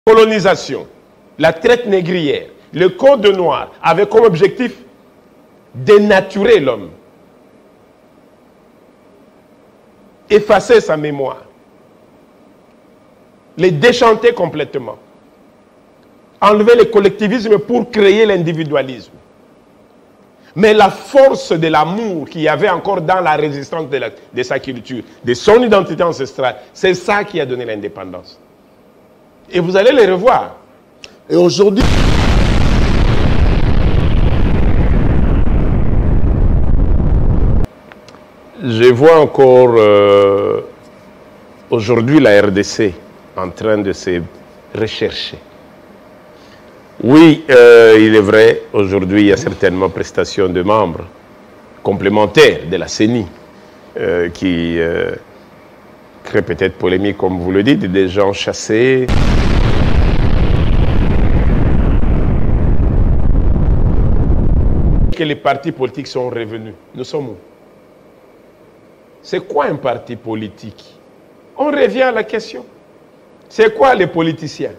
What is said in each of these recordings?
colonisation, la traite négrière, le code noir avaient comme objectif dénaturer l'homme, effacer sa mémoire, les déchanter complètement, enlever le collectivisme pour créer l'individualisme. Mais la force de l'amour qu'il y avait encore dans la résistance de sa culture, de son identité ancestrale, c'est ça qui a donné l'indépendance. Et vous allez les revoir. Et aujourd'hui... Je vois encore aujourd'hui la RDC en train de se rechercher. Oui, il est vrai, aujourd'hui il y a certainement prestations de membres complémentaires de la CENI qui créent peut-être polémique, comme vous le dites, des gens chassés. Que les partis politiques sont revenus. Nous sommes où? C'est quoi un parti politique? On revient à la question. C'est quoi les politiciens?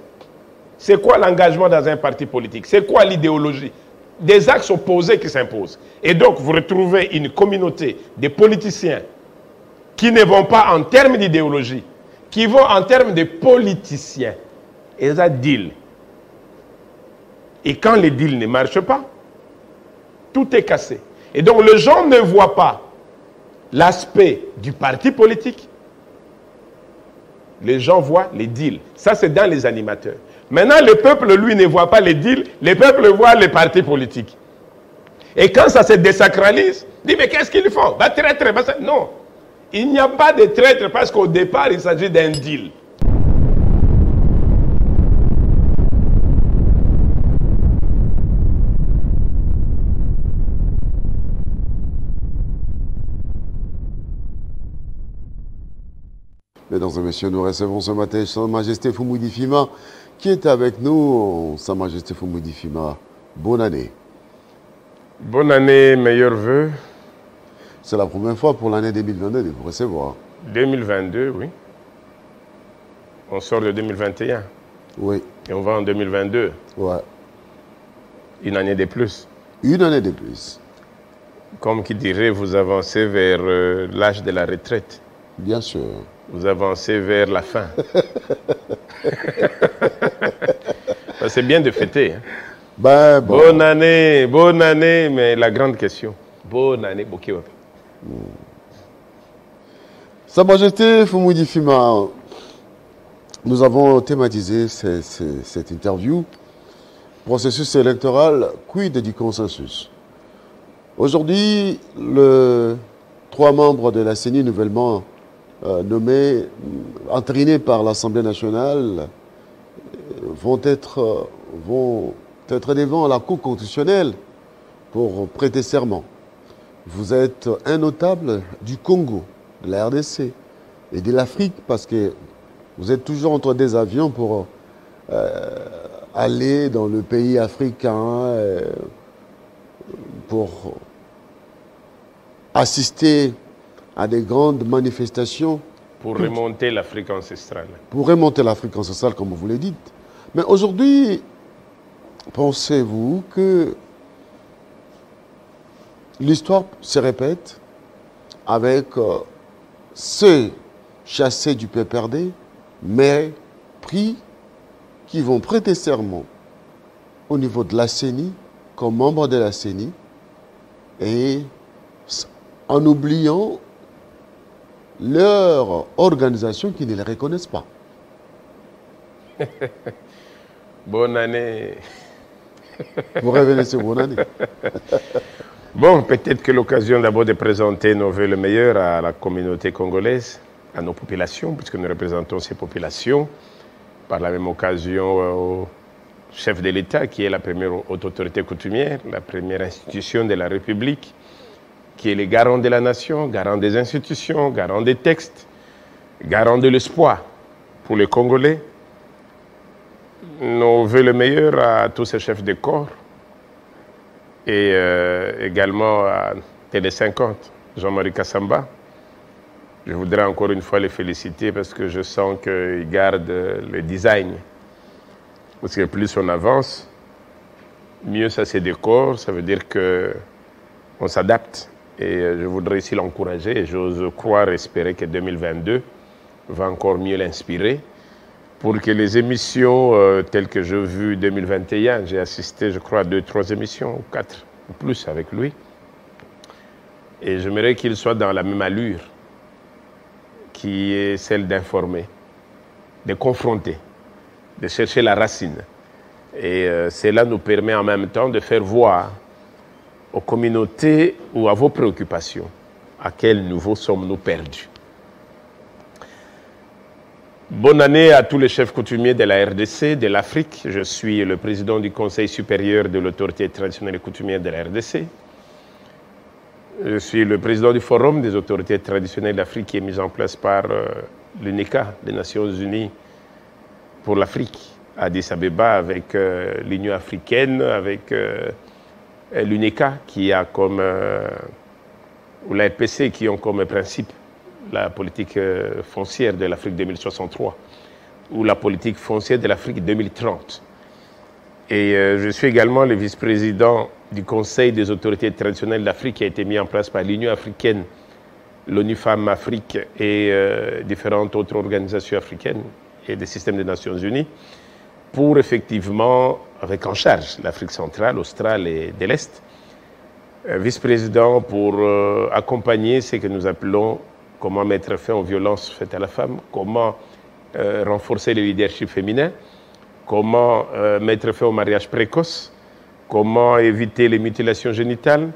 C'est quoi l'engagement dans un parti politique? C'est quoi l'idéologie? Des axes opposés qui s'imposent. Et donc, vous retrouvez une communauté de politiciens qui ne vont pas en termes d'idéologie, qui vont en termes de politiciens. Et ça deal. Et quand les deals ne marchent pas, tout est cassé. Et donc, les gens ne voient pas l'aspect du parti politique. Les gens voient les deals. Ça, c'est dans les animateurs. Maintenant, le peuple, lui, ne voit pas les deals. Le peuple voit les partis politiques. Et quand ça se désacralise, il dit, mais qu'est-ce qu'ils font? Bah, traître, bah, non. Il n'y a pas de traître parce qu'au départ, il s'agit d'un deal. Mesdames et messieurs, nous recevons ce matin Sa Majesté Fumudi Fima qui est avec nous. Sa Majesté Fumudi Fima, bonne année. Bonne année, meilleurs vœux. C'est la première fois pour l'année 2022 de vous recevoir. 2022, oui. On sort de 2021. Oui. Et on va en 2022. Ouais. Une année de plus. Une année de plus. Comme qui dirait, vous avancez vers l'âge de la retraite. Bien sûr. Vous avancez vers la fin. C'est bien de fêter. Hein. Ben, bon. Bonne année, mais la grande question. Bonne année, Bokiwa. Sa Majesté Fumudi Fima, nous avons thématisé cette interview. Processus électoral, quid du consensus? Aujourd'hui, les 3 membres de la CENI nouvellement nommés, entrinés par l'Assemblée nationale, vont être devant la Cour constitutionnelle pour prêter serment. Vous êtes un notable du Congo, de la RDC et de l'Afrique parce que vous êtes toujours entre des avions pour aller dans le pays africain pour assister à des grandes manifestations. Pour remonter l'Afrique ancestrale. Pour remonter l'Afrique ancestrale, comme vous le dites. Mais aujourd'hui, pensez-vous que l'histoire se répète avec ceux chassés du PPRD, mais pris qui vont prêter serment au niveau de la CENI, comme membres de la CENI, et en oubliant leur organisation qui ne les reconnaissent pas. Bonne année. Vous revenez sur bonne année. Bon, peut-être que l'occasion d'abord de présenter nos vœux le meilleur à la communauté congolaise, à nos populations, puisque nous représentons ces populations, par la même occasion au chef de l'État, qui est la première haute autorité coutumière, la première institution de la République, qui est le garant de la nation, garant des institutions, garant des textes, garant de l'espoir pour les Congolais. Nos vœux le meilleur à tous ces chefs de corps et également à Télé 50, Jean-Marie Kassamba. Je voudrais encore une fois les féliciter parce que je sens qu'ils gardent le design Parce que plus on avance, mieux ça se décore. Ça veut dire qu'on s'adapte. Et je voudrais ici l'encourager. Et j'ose croire, espérer que 2022 va encore mieux l'inspirer. Pour que les émissions telles que j'ai vues 2021, j'ai assisté, je crois, à 2-3 émissions, ou 4, ou plus avec lui. Et j'aimerais qu'il soit dans la même allure, qui est celle d'informer, de confronter, de chercher la racine. Et cela nous permet en même temps de faire voir aux communautés ou à vos préoccupations à quel niveau sommes-nous perdus. Bonne année à tous les chefs coutumiers de la RDC, de l'Afrique. Je suis le président du Conseil supérieur de l'autorité traditionnelle et coutumière de la RDC. Je suis le président du Forum des autorités traditionnelles d'Afrique qui est mis en place par l'UNECA, les Nations Unies pour l'Afrique, à Addis Abeba, avec l'Union africaine, avec l'UNECA qui a comme, ou la RPC qui ont comme principe la politique foncière de l'Afrique 2063 ou la politique foncière de l'Afrique 2030. Et je suis également le vice-président du Conseil des autorités traditionnelles d'Afrique qui a été mis en place par l'Union africaine, l'ONU Femmes Afrique et différentes autres organisations africaines et des systèmes des Nations Unies pour effectivement, avec en charge l'Afrique centrale, australe et de l'Est, vice-président pour accompagner ce que nous appelons comment mettre fin aux violences faites à la femme, comment renforcer le leadership féminin, comment mettre fin au mariage précoce, comment éviter les mutilations génitales,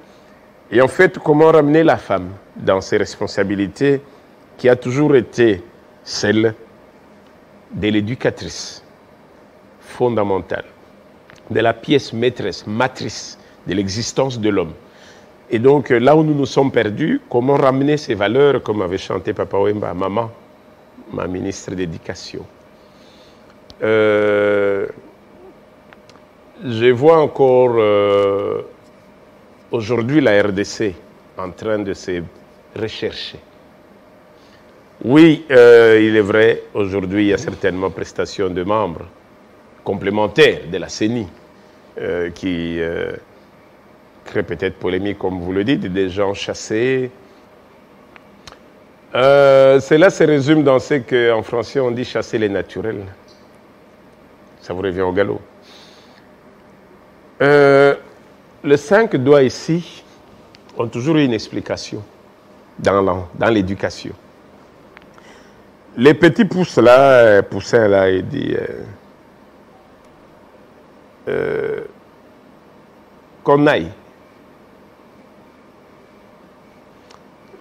et en fait, comment ramener la femme dans ses responsabilités qui a toujours été celle de l'éducatrice fondamentale, de la pièce maîtresse, matrice de l'existence de l'homme. Et donc, là où nous nous sommes perdus, comment ramener ces valeurs, comme avait chanté Papa Wemba à maman, ma ministre d'éducation. Je vois encore aujourd'hui la RDC en train de se rechercher. Oui, il est vrai, aujourd'hui, il y a certainement prestation de membres complémentaires de la CENI qui crée peut-être polémique, comme vous le dites, des gens chassés. Cela se résume dans ce qu'en français on dit chasser les naturels. Ça vous revient au galop. Les 5 doigts ici ont toujours eu une explication dans l'éducation. Les petits pouces là, poussins là, il dit qu'on aille.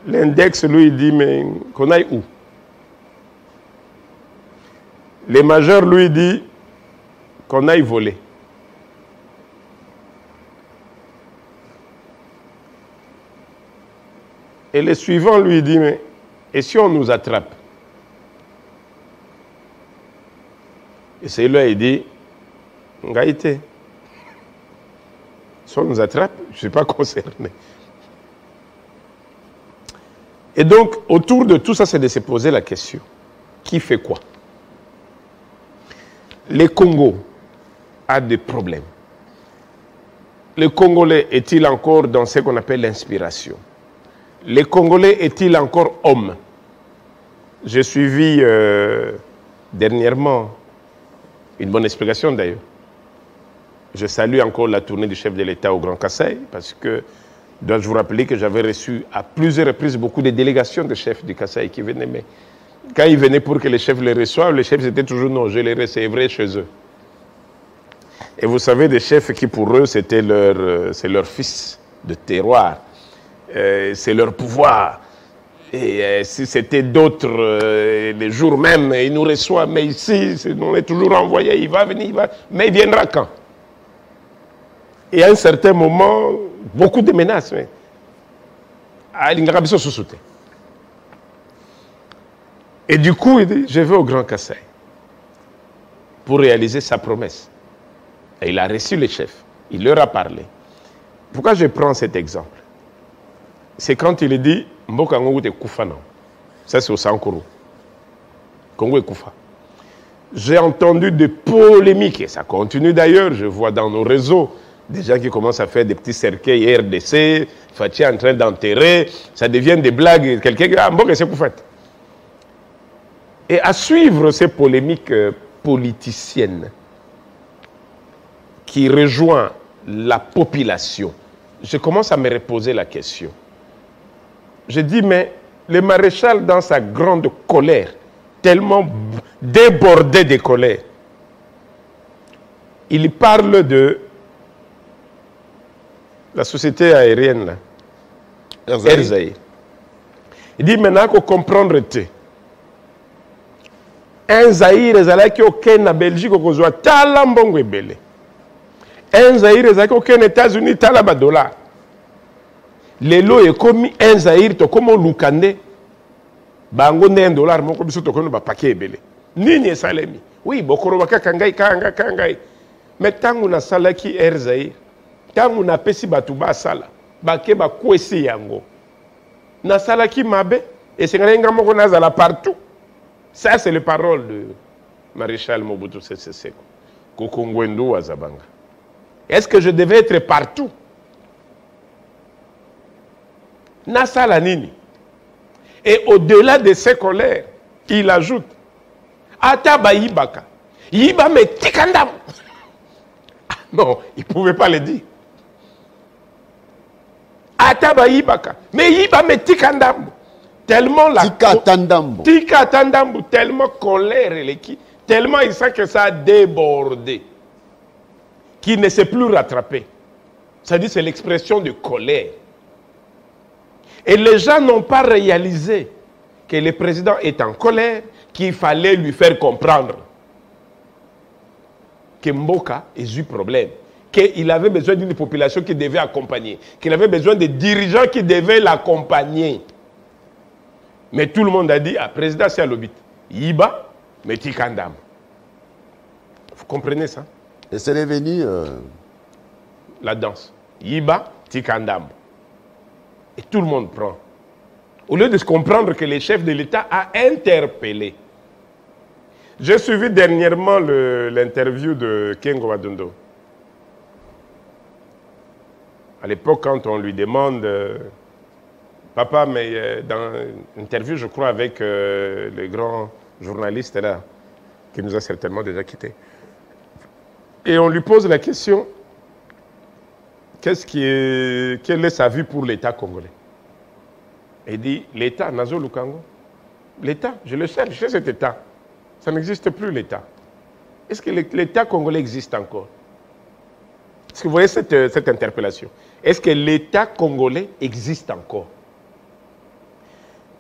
L'index, lui, il dit, mais qu'on aille où? Les majeurs, lui, dit qu'on aille voler. Et le suivant, lui, dit, mais et si on nous attrape? Et celui-là, il dit, Ngaïté, si on nous attrape, je ne suis pas concerné. Et donc, autour de tout ça, c'est de se poser la question. Qui fait quoi? Le Congo a des problèmes. Le Congolais est-il encore dans ce qu'on appelle l'inspiration? Le Congolais est-il encore homme? J'ai suivi dernièrement une bonne explication d'ailleurs. Je salue encore la tournée du chef de l'État au Grand Kassai parce que dois-je vous rappeler que j'avais reçu à plusieurs reprises beaucoup de délégations de chefs du Kassai qui venaient. Mais quand ils venaient pour que les chefs les reçoivent, les chefs étaient toujours non, je les recevrai chez eux. Et vous savez, des chefs qui pour eux, c'était leur fils de terroir, c'est leur pouvoir. Et si c'était d'autres, les jours même, ils nous reçoivent, mais ici, on est toujours envoyé, il va venir, mais il viendra quand? Et à un certain moment, beaucoup de menaces. Et du coup, il dit, je vais au Grand Kassai pour réaliser sa promesse. Et il a reçu les chefs. Il leur a parlé. Pourquoi je prends cet exemple? C'est quand il dit, Mboka Ngongo te Koufa non. Ça, c'est au Sankoro. Congo est Koufa. J'ai entendu des polémiques, et ça continue d'ailleurs, je vois dans nos réseaux, des gens qui commencent à faire des petits cercueils RDC, Fathi est en train d'enterrer, ça devient des blagues, quelqu'un dit, ah bon, qu'est-ce que vous faites? Et à suivre ces polémiques politiciennes qui rejoignent la population, je commence à me reposer la question. Je dis, mais le maréchal, dans sa grande colère, tellement débordé de colère, il parle de la société aérienne, là, Air Zaïre. Il dit maintenant qu'on comprendre te. Un Zaïre ezalaki aucun na Belgique okozwa tala mbongo ebele. Un Zaïre ezalaki aucun États-Unis tala ba dollar. Lelo ekomi un Zaïre to komo lukande. Bango ne $1 moko biso to kono ba paquet ebele. Nini esalemi? Oui, bokoro baka kangai. Mais tangu na salaki Air Zaïre, tangu na pesi batu ba sala, bake ba kwesi yango. Na salaki mabe et sengalenga moko nazala partout. Ça, c'est les paroles de Maréchal Mobutu Sese Seko. Kokongwendo Wazabanga. Est-ce que je devais être partout? Nasa Lanini. Et au-delà de ses colères, il ajoute Ataba Yibaka. Yiba me tikandam. Non, il ne pouvait pas le dire. Ataba Yibaka. Mais Yiba me tikandam. Tellement la Tika Tandambu, tellement colère, tellement il sent que ça a débordé, qu'il ne s'est plus rattrapé. Ça dit c'est l'expression de colère. Et les gens n'ont pas réalisé que le président est en colère, qu'il fallait lui faire comprendre que Mboka est eu problème, qu'il avait besoin d'une population qui devait accompagner, qu'il avait besoin de dirigeants qui devaient l'accompagner. Mais tout le monde a dit, ah, président, c'est à l'obit. Yiba, mais Tikandam. Vous comprenez ça? Et c'est devenu... la danse. Yiba, Tikandam. Et tout le monde prend. Au lieu de se comprendre que le chef de l'État a interpellé. J'ai suivi dernièrement l'interview de Kengo Wadundo. À l'époque, quand on lui demande... Papa, mais dans une interview, je crois, avec le grand journaliste là, qui nous a certainement déjà quittés. Et on lui pose la question, quelle est sa vue pour l'État congolais? Il dit, l'État, Nazo Lukango, l'État, je le cherche, je sais cet État. Ça n'existe plus, l'État. Est-ce que l'État congolais existe encore? Est-ce que vous voyez cette interpellation? Est-ce que l'État congolais existe encore?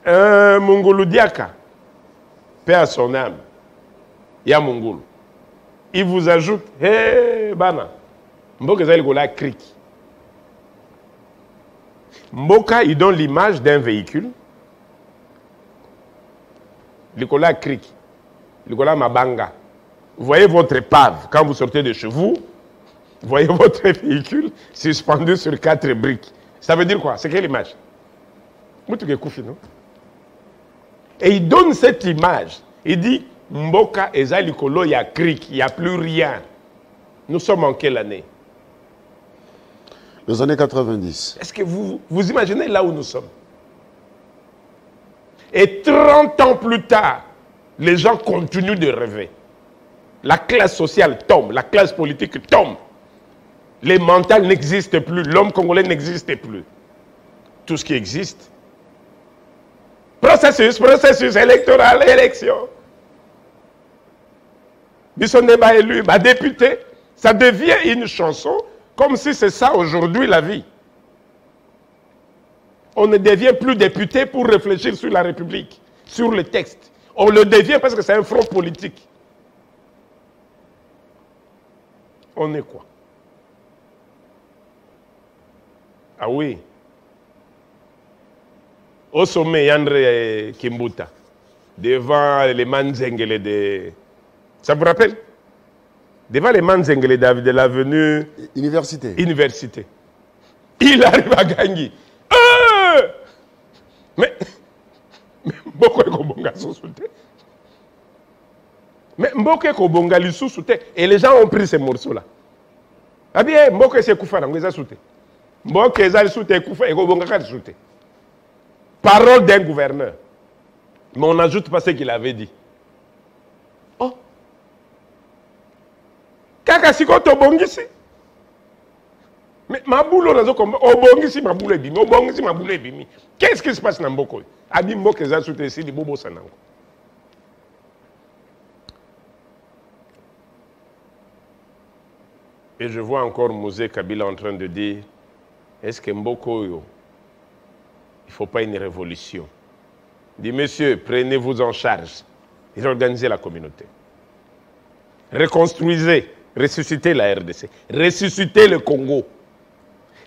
Mungulu Diaka, paix à son âme, ya Mungulu. Il vous ajoute, hé, Bana, Mboka Zalikola Krik. Mboka, il donne l'image d'un véhicule. Likola Krik, Likola Mabanga. Vous voyez votre épave quand vous sortez de chez vous, vous voyez votre véhicule suspendu sur 4 briques. Ça veut dire quoi? C'est quelle image? Non? Et il donne cette image. Il dit, Mboka Ezalikolo, il y a Krik, il n'y a plus rien. Nous sommes en quelle année? Les années 90. Est-ce que vous imaginez là où nous sommes? Et 30 ans plus tard, les gens continuent de rêver. La classe sociale tombe, la classe politique tombe. Les mentales n'existent plus, l'homme congolais n'existe plus. Tout ce qui existe, processus électoral, élection. Bisson débat élu, député, ça devient une chanson comme si c'est ça aujourd'hui la vie. On ne devient plus député pour réfléchir sur la République, sur le texte. On le devient parce que c'est un front politique. On est quoi? Ah oui. Au sommet, Yandre Kimbuta, devant les Manzengele de... Ça vous rappelle? Devant les Manzengele de l'avenue... Université. Université. Il arrive à gagner. Mais beaucoup de Kobonga sont sautés. Mais Mboke Kobonga Lisusu, et les gens ont pris ces morceaux-là. Ah bien, Mboke c'est Koufa, on les a sautés. Mboke c'est Koufa, Koufa et Kobonga c'est sauté. Parole d'un gouverneur. Mais on n'ajoute pas ce qu'il avait dit. Oh. Kakasiko Tobongisi. Mais ma boule, on a dit Obongisi, ma boule bimi. Obongisi, ma boule bimi. Qu'est-ce qui se passe dans Mboko? Abi Mboke c'est sauté ici, les bobos sanango. Et je vois encore Mosé Kabila en train de dire, est-ce que Mboko, il ne faut pas une révolution? Il dit, monsieur, prenez-vous en charge et organisez la communauté. Reconstruisez, ressuscitez la RDC, ressuscitez le Congo.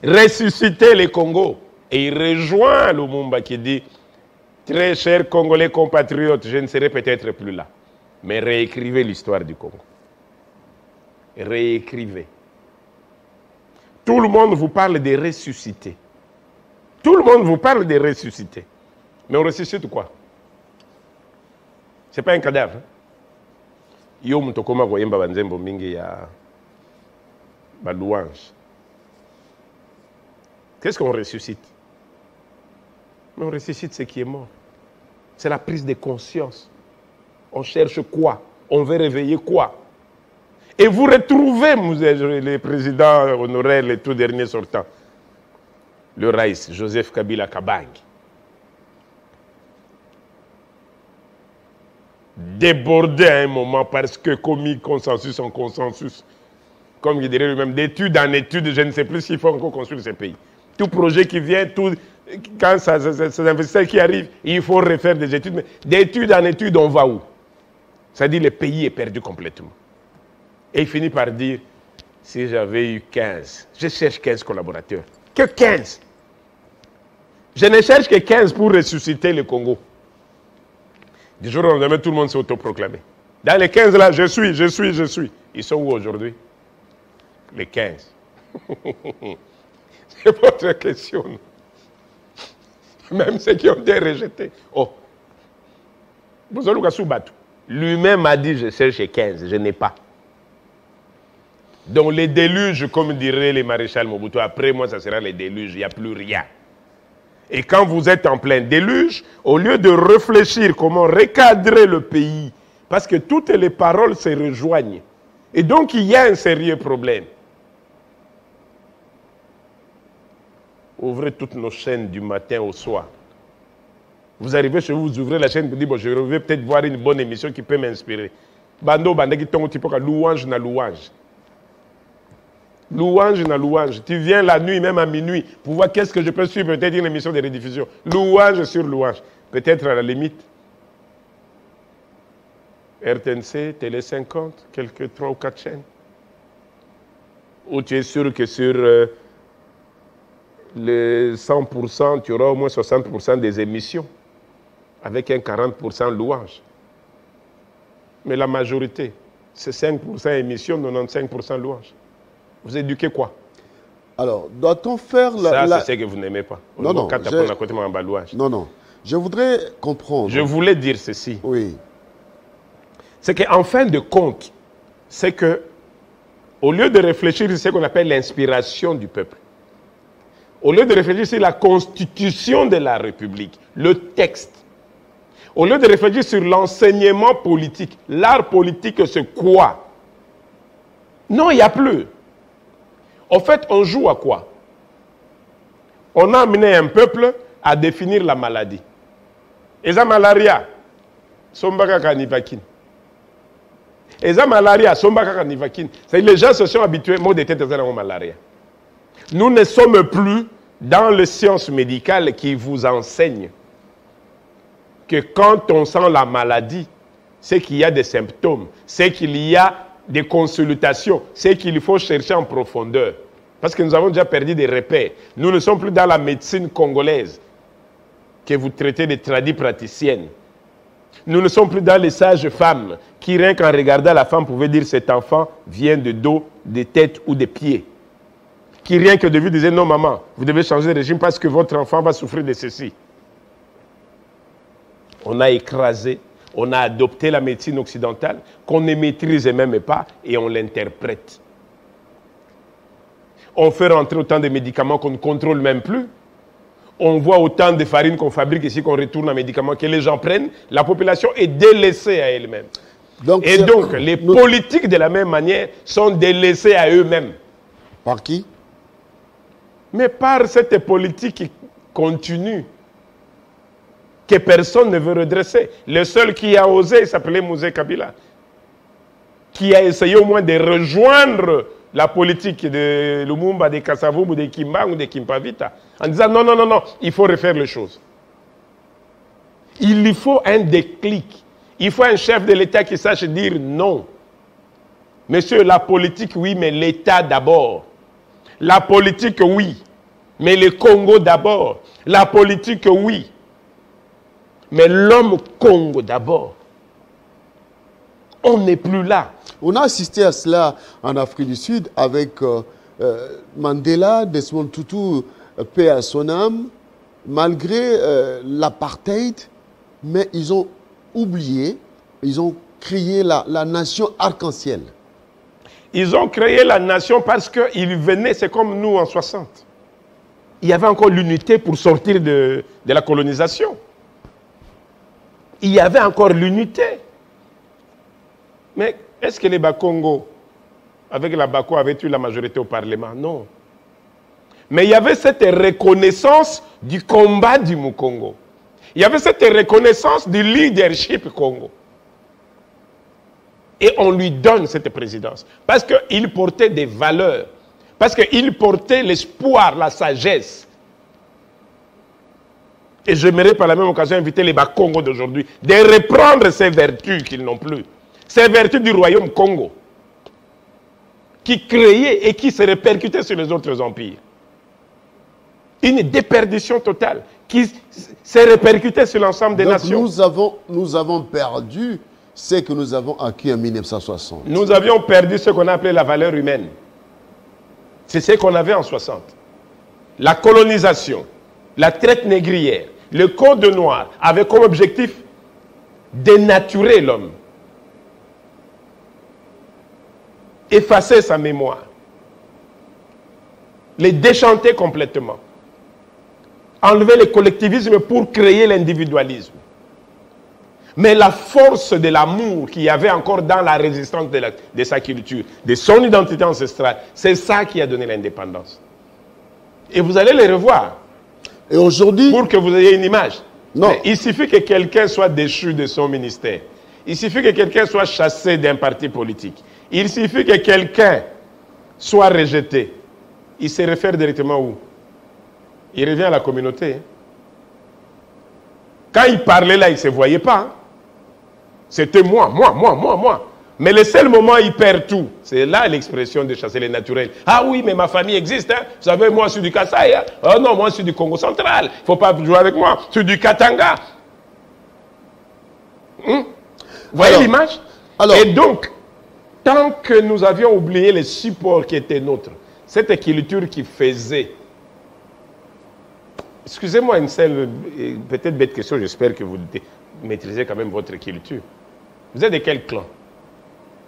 Ressuscitez le Congo. Et il rejoint Lumumba qui dit, très chers Congolais compatriotes, je ne serai peut-être plus là, mais réécrivez l'histoire du Congo. Réécrivez. Tout le monde vous parle de ressusciter. Tout le monde vous parle de ressusciter. Mais on ressuscite quoi? Ce n'est pas un cadavre. Yo mutokoma koyemba banzembo mingi ya balouange. Qu'est-ce qu'on ressuscite? Mais on ressuscite ce qui est mort. C'est la prise de conscience. On cherche quoi? On veut réveiller quoi? Et vous retrouvez, le président honoraire, le tout dernier sortant, le Raïs, Joseph Kabila Kabangi. Débordé à un moment parce que commis consensus en consensus, comme il dirait lui-même, d'étude en étude, je ne sais plus s'il faut encore construire ce pays. Tout projet qui vient, quand ces investisseurs qui arrivent, il faut refaire des études. Mais d'étude en étude, on va où? C'est-à-dire le pays est perdu complètement. Et il finit par dire, si j'avais eu 15, je cherche 15 collaborateurs. Que 15? Je ne cherche que 15 pour ressusciter le Congo. Du jour au lendemain, tout le monde s'est autoproclamé. Dans les 15 là, je suis. Ils sont où aujourd'hui? Les 15. C'est votre question. Même ceux qui ont été rejetés. Oh. Lui-même a dit, je cherche 15, je n'ai pas. Donc les déluges, comme dirait les maréchal Mobutu, après moi, ça sera les déluges, il n'y a plus rien. Et quand vous êtes en plein déluge, au lieu de réfléchir comment recadrer le pays, parce que toutes les paroles se rejoignent, et donc il y a un sérieux problème. Ouvrez toutes nos chaînes du matin au soir. Vous arrivez chez vous, vous ouvrez la chaîne, vous dites, bon, je vais peut-être voir une bonne émission qui peut m'inspirer. Bando, bandaki tongo tipoka, louange na louange. Louange na louange. Tu viens la nuit, même à minuit, pour voir qu'est-ce que je peux suivre, peut-être une émission de rediffusion. Louange sur louange. Peut-être à la limite. RTNC, Télé 50, quelques 3 ou 4 chaînes. Où tu es sûr que sur les 100%, tu auras au moins 60% des émissions, avec un 40% louange. Mais la majorité, c'est 5% émissions, 95% louange. Vous éduquez quoi? Alors, doit-on faire ça, c'est ce que vous n'aimez pas. Non. Je voudrais comprendre. Je voulais dire ceci. Oui. C'est qu'en fin de compte, c'est que, au lieu de réfléchir sur ce qu'on appelle l'inspiration du peuple, au lieu de réfléchir sur la constitution de la République, le texte, au lieu de réfléchir sur l'enseignement politique, l'art politique, c'est quoi? Non, il n'y a plus. En fait, on joue à quoi? On a amené un peuple à définir la maladie. Et la malaria, sombaka kanivakin. Et la malaria, sombaka kanivakin. Les gens se sont habitués, mot de tête à la malaria. Nous ne sommes plus dans les sciences médicales qui vous enseignent que quand on sent la maladie, c'est qu'il y a des symptômes, c'est qu'il y a des consultations, c'est qu'il faut chercher en profondeur. Parce que nous avons déjà perdu des repères. Nous ne sommes plus dans la médecine congolaise que vous traitez de tradis praticiennes. Nous ne sommes plus dans les sages-femmes qui, rien qu'en regardant la femme, pouvaient dire cet enfant vient de dos, de tête ou de pieds. Qui, rien que de vue, disaient non, maman, vous devez changer de régime parce que votre enfant va souffrir de ceci. On a écrasé, On a adopté la médecine occidentale qu'on ne maîtrise même pas et on l'interprète. On fait rentrer autant de médicaments qu'on ne contrôle même plus. On voit autant de farine qu'on fabrique ici, qu'on retourne en médicaments, que les gens prennent. La population est délaissée à elle-même. Donc, les politiques, de la même manière, sont délaissés à eux-mêmes. Par qui? Mais par cette politique continue que personne ne veut redresser. Le seul qui a osé, il s'appelait Mouzé Kabila, qui a essayé au moins de rejoindre la politique de Lumumba, de Kasavubu, de Kimba ou de Kimpavita, en disant non, non, non, non, il faut refaire les choses. Il lui faut un déclic. Il faut un chef de l'État qui sache dire non. Monsieur, la politique, oui, mais l'État d'abord. La politique, oui, mais le Congo d'abord. La politique, oui, mais l'homme Congo d'abord. On n'est plus là. On a assisté à cela en Afrique du Sud avec Mandela, Desmond Tutu, paix à son âme, malgré l'apartheid, mais ils ont oublié, ils ont créé la nation arc-en-ciel. Ils ont créé la nation parce qu'ils venaient, c'est comme nous en 60. Il y avait encore l'unité pour sortir de la colonisation. Il y avait encore l'unité. Mais est-ce que les Bakongo, avec la Bako, avaient eu la majorité au Parlement? Non. Mais il y avait cette reconnaissance du combat du Mukongo. Il y avait cette reconnaissance du leadership Congo. Et on lui donne cette présidence. Parce qu'il portait des valeurs. Parce qu'il portait l'espoir, la sagesse. Et j'aimerais par la même occasion inviter les Bakongo d'aujourd'hui de reprendre ces vertus qu'ils n'ont plus. Ces vertus du royaume Congo. Qui créaient et qui se répercutaient sur les autres empires. Une déperdition totale qui s'est répercutée sur l'ensemble des nations. Nous avons perdu ce que nous avons acquis en 1960. Nous avions perdu ce qu'on a appelé la valeur humaine. C'est ce qu'on avait en 60. La colonisation, la traite négrière, le code noir avait comme objectif dénaturer l'homme. Effacer sa mémoire. Les déchanter complètement. Enlever le collectivisme pour créer l'individualisme. Mais la force de l'amour qu'il y avait encore dans la résistance de sa culture, de son identité ancestrale, c'est ça qui a donné l'indépendance. Et vous allez les revoir. Et aujourd'hui... Pour que vous ayez une image. Non. Mais il suffit que quelqu'un soit déchu de son ministère. Il suffit que quelqu'un soit chassé d'un parti politique. Il suffit que quelqu'un soit rejeté. Il se réfère directement où? Il revient à la communauté. Quand il parlait là, il ne se voyait pas. C'était moi. Mais le seul moment où il perd tout, c'est là l'expression de chasser les naturels. Ah oui, mais ma famille existe. Hein? Vous savez, moi, je suis du Kasaï. Hein? Oh non, moi, je suis du Congo central. Il ne faut pas jouer avec moi. Je suis du Katanga. Vous voyez l'image? Et donc, tant que nous avions oublié les supports qui étaient nôtres, cette culture qui faisait... Excusez-moi une seule, peut-être bête question, j'espère que vous maîtrisez quand même votre culture. Vous êtes de quel clan?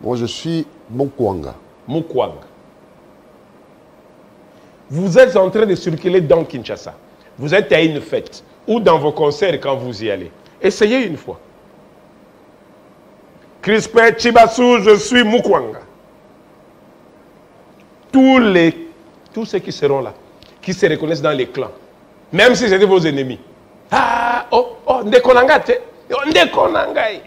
Moi, je suis Mukwanga. Mukwanga. Vous êtes en train de circuler dans Kinshasa. Vous êtes à une fête ou dans vos concerts quand vous y allez. Essayez une fois. Crispin Chibassou, je suis Mukwanga. Tous ceux qui seront là, qui se reconnaissent dans les clans, même si c'était vos ennemis. Ah, Ndekonangate, Ndekonangai.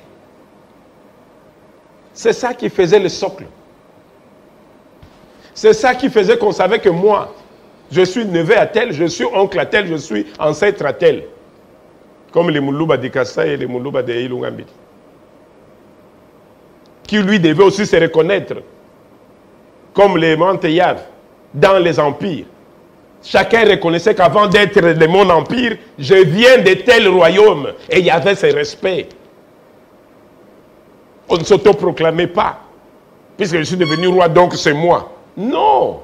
C'est ça qui faisait le socle. C'est ça qui faisait qu'on savait que moi, je suis neveu à tel, je suis oncle à tel, je suis ancêtre à tel. Comme les Moulouba de Kassai et les Moulouba de Ilungambi. Qui lui devait aussi se reconnaître. Comme les Manteyav dans les empires. Chacun reconnaissait qu'avant d'être de mon empire, je viens de tel royaume. Et il y avait ce respect. On ne s'autoproclamait pas. Puisque je suis devenu roi, donc c'est moi. Non.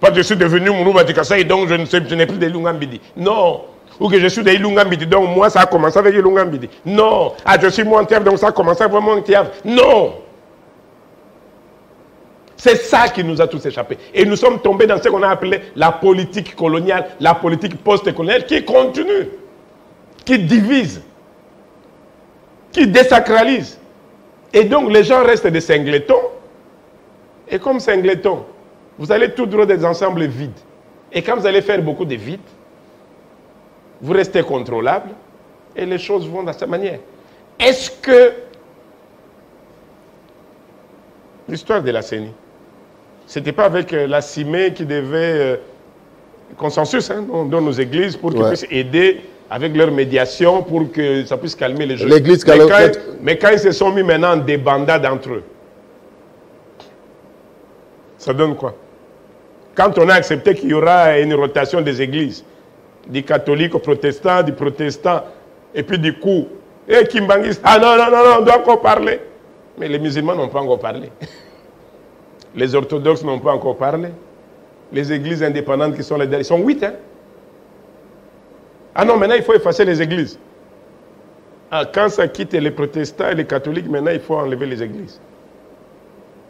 Pas que je suis devenu Moulouba de Kassai, donc je n'ai plus de Lungambidi. Non. Ou que je suis de Ilunga Mbidi, donc moi ça a commencé avec Ilunga Mbidi. Non. Ah, je suis Montiave, donc ça a commencé avec Montiave. Non. C'est ça qui nous a tous échappé. Et nous sommes tombés dans ce qu'on a appelé la politique coloniale, la politique post-coloniale qui continue, qui divise, qui désacralise. Et donc les gens restent des singletons. Et comme singletons, vous allez tout droit des ensembles vides. Et quand vous allez faire beaucoup de vides, vous restez contrôlable et les choses vont de cette manière. Est-ce que l'histoire de la CENI, ce n'était pas avec la CIME qui devait consensus dans nos églises pour qu'ils puissent aider avec leur médiation pour que ça puisse calmer les jeux. Mais quand ils se sont mis maintenant en débandade entre eux, ça donne quoi? Quand on a accepté qu'il y aura une rotation des églises, du catholique au protestant, du protestant, et puis du coup, Kimbangis, ah non, non, non, on doit encore parler. Mais les musulmans n'ont pas encore parlé. Les orthodoxes n'ont pas encore parlé. Les églises indépendantes qui sont là-dedans, ils sont 8, hein? Ah non, maintenant il faut effacer les églises. Ah, quand ça quitte les protestants et les catholiques, maintenant il faut enlever les églises.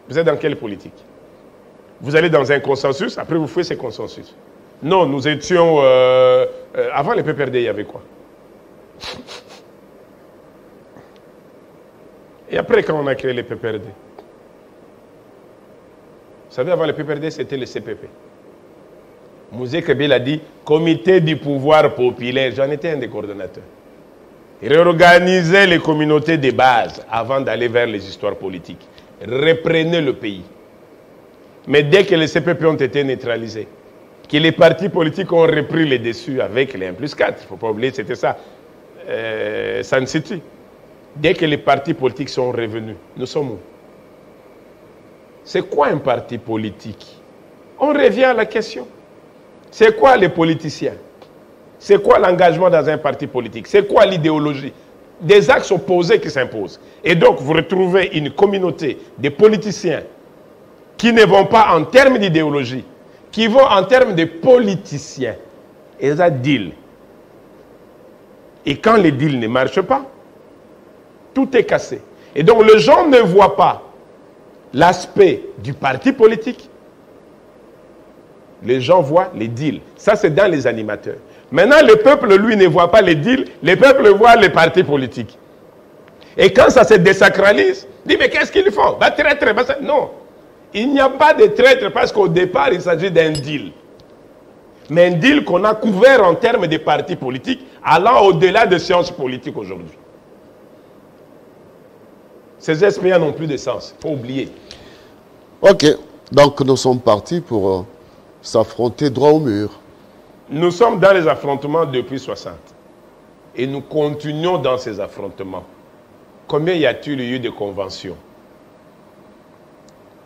Vous êtes dans quelle politique? Vous allez dans un consensus, après vous faites ce consensus. Non, nous étions... avant les PPRD, il y avait quoi? Et après, quand on a créé les PPRD? Vous savez, avant les PPRD, c'était le CPP. Mouzé Kabil a dit « Comité du pouvoir populaire ». J'en étais un des coordonnateurs. Réorganiser les communautés de base avant d'aller vers les histoires politiques. Reprenez le pays. Mais dès que les CPP ont été neutralisés, que les partis politiques ont repris les dessus avec les 1+4, il ne faut pas oublier, c'était ça, Sun City. Dès que les partis politiques sont revenus, nous sommes où? C'est quoi un parti politique? On revient à la question. C'est quoi les politiciens? C'est quoi l'engagement dans un parti politique? C'est quoi l'idéologie? Des axes opposés qui s'imposent. Et donc, vous retrouvez une communauté de politiciens qui ne vont pas en termes d'idéologie, qui vont en termes de politiciens. Et ça deal. Et quand les deals ne marchent pas, tout est cassé. Et donc, les gens ne voient pas l'aspect du parti politique. Les gens voient les deals. Ça, c'est dans les animateurs. Maintenant, le peuple, lui, ne voit pas les deals. Le peuple voit les partis politiques. Et quand ça se désacralise, il dit, mais qu'est-ce qu'ils font? Bah, traître, bah, non. Il n'y a pas de traître parce qu'au départ, il s'agit d'un deal. Mais un deal qu'on a couvert en termes de partis politiques, allant au-delà de sciences politiques aujourd'hui. Ces esprits n'ont plus de sens. Il faut oublier. Ok. Donc, nous sommes partis pour s'affronter droit au mur. Nous sommes dans les affrontements depuis 60. Et nous continuons dans ces affrontements. Combien y a-t-il eu de conventions?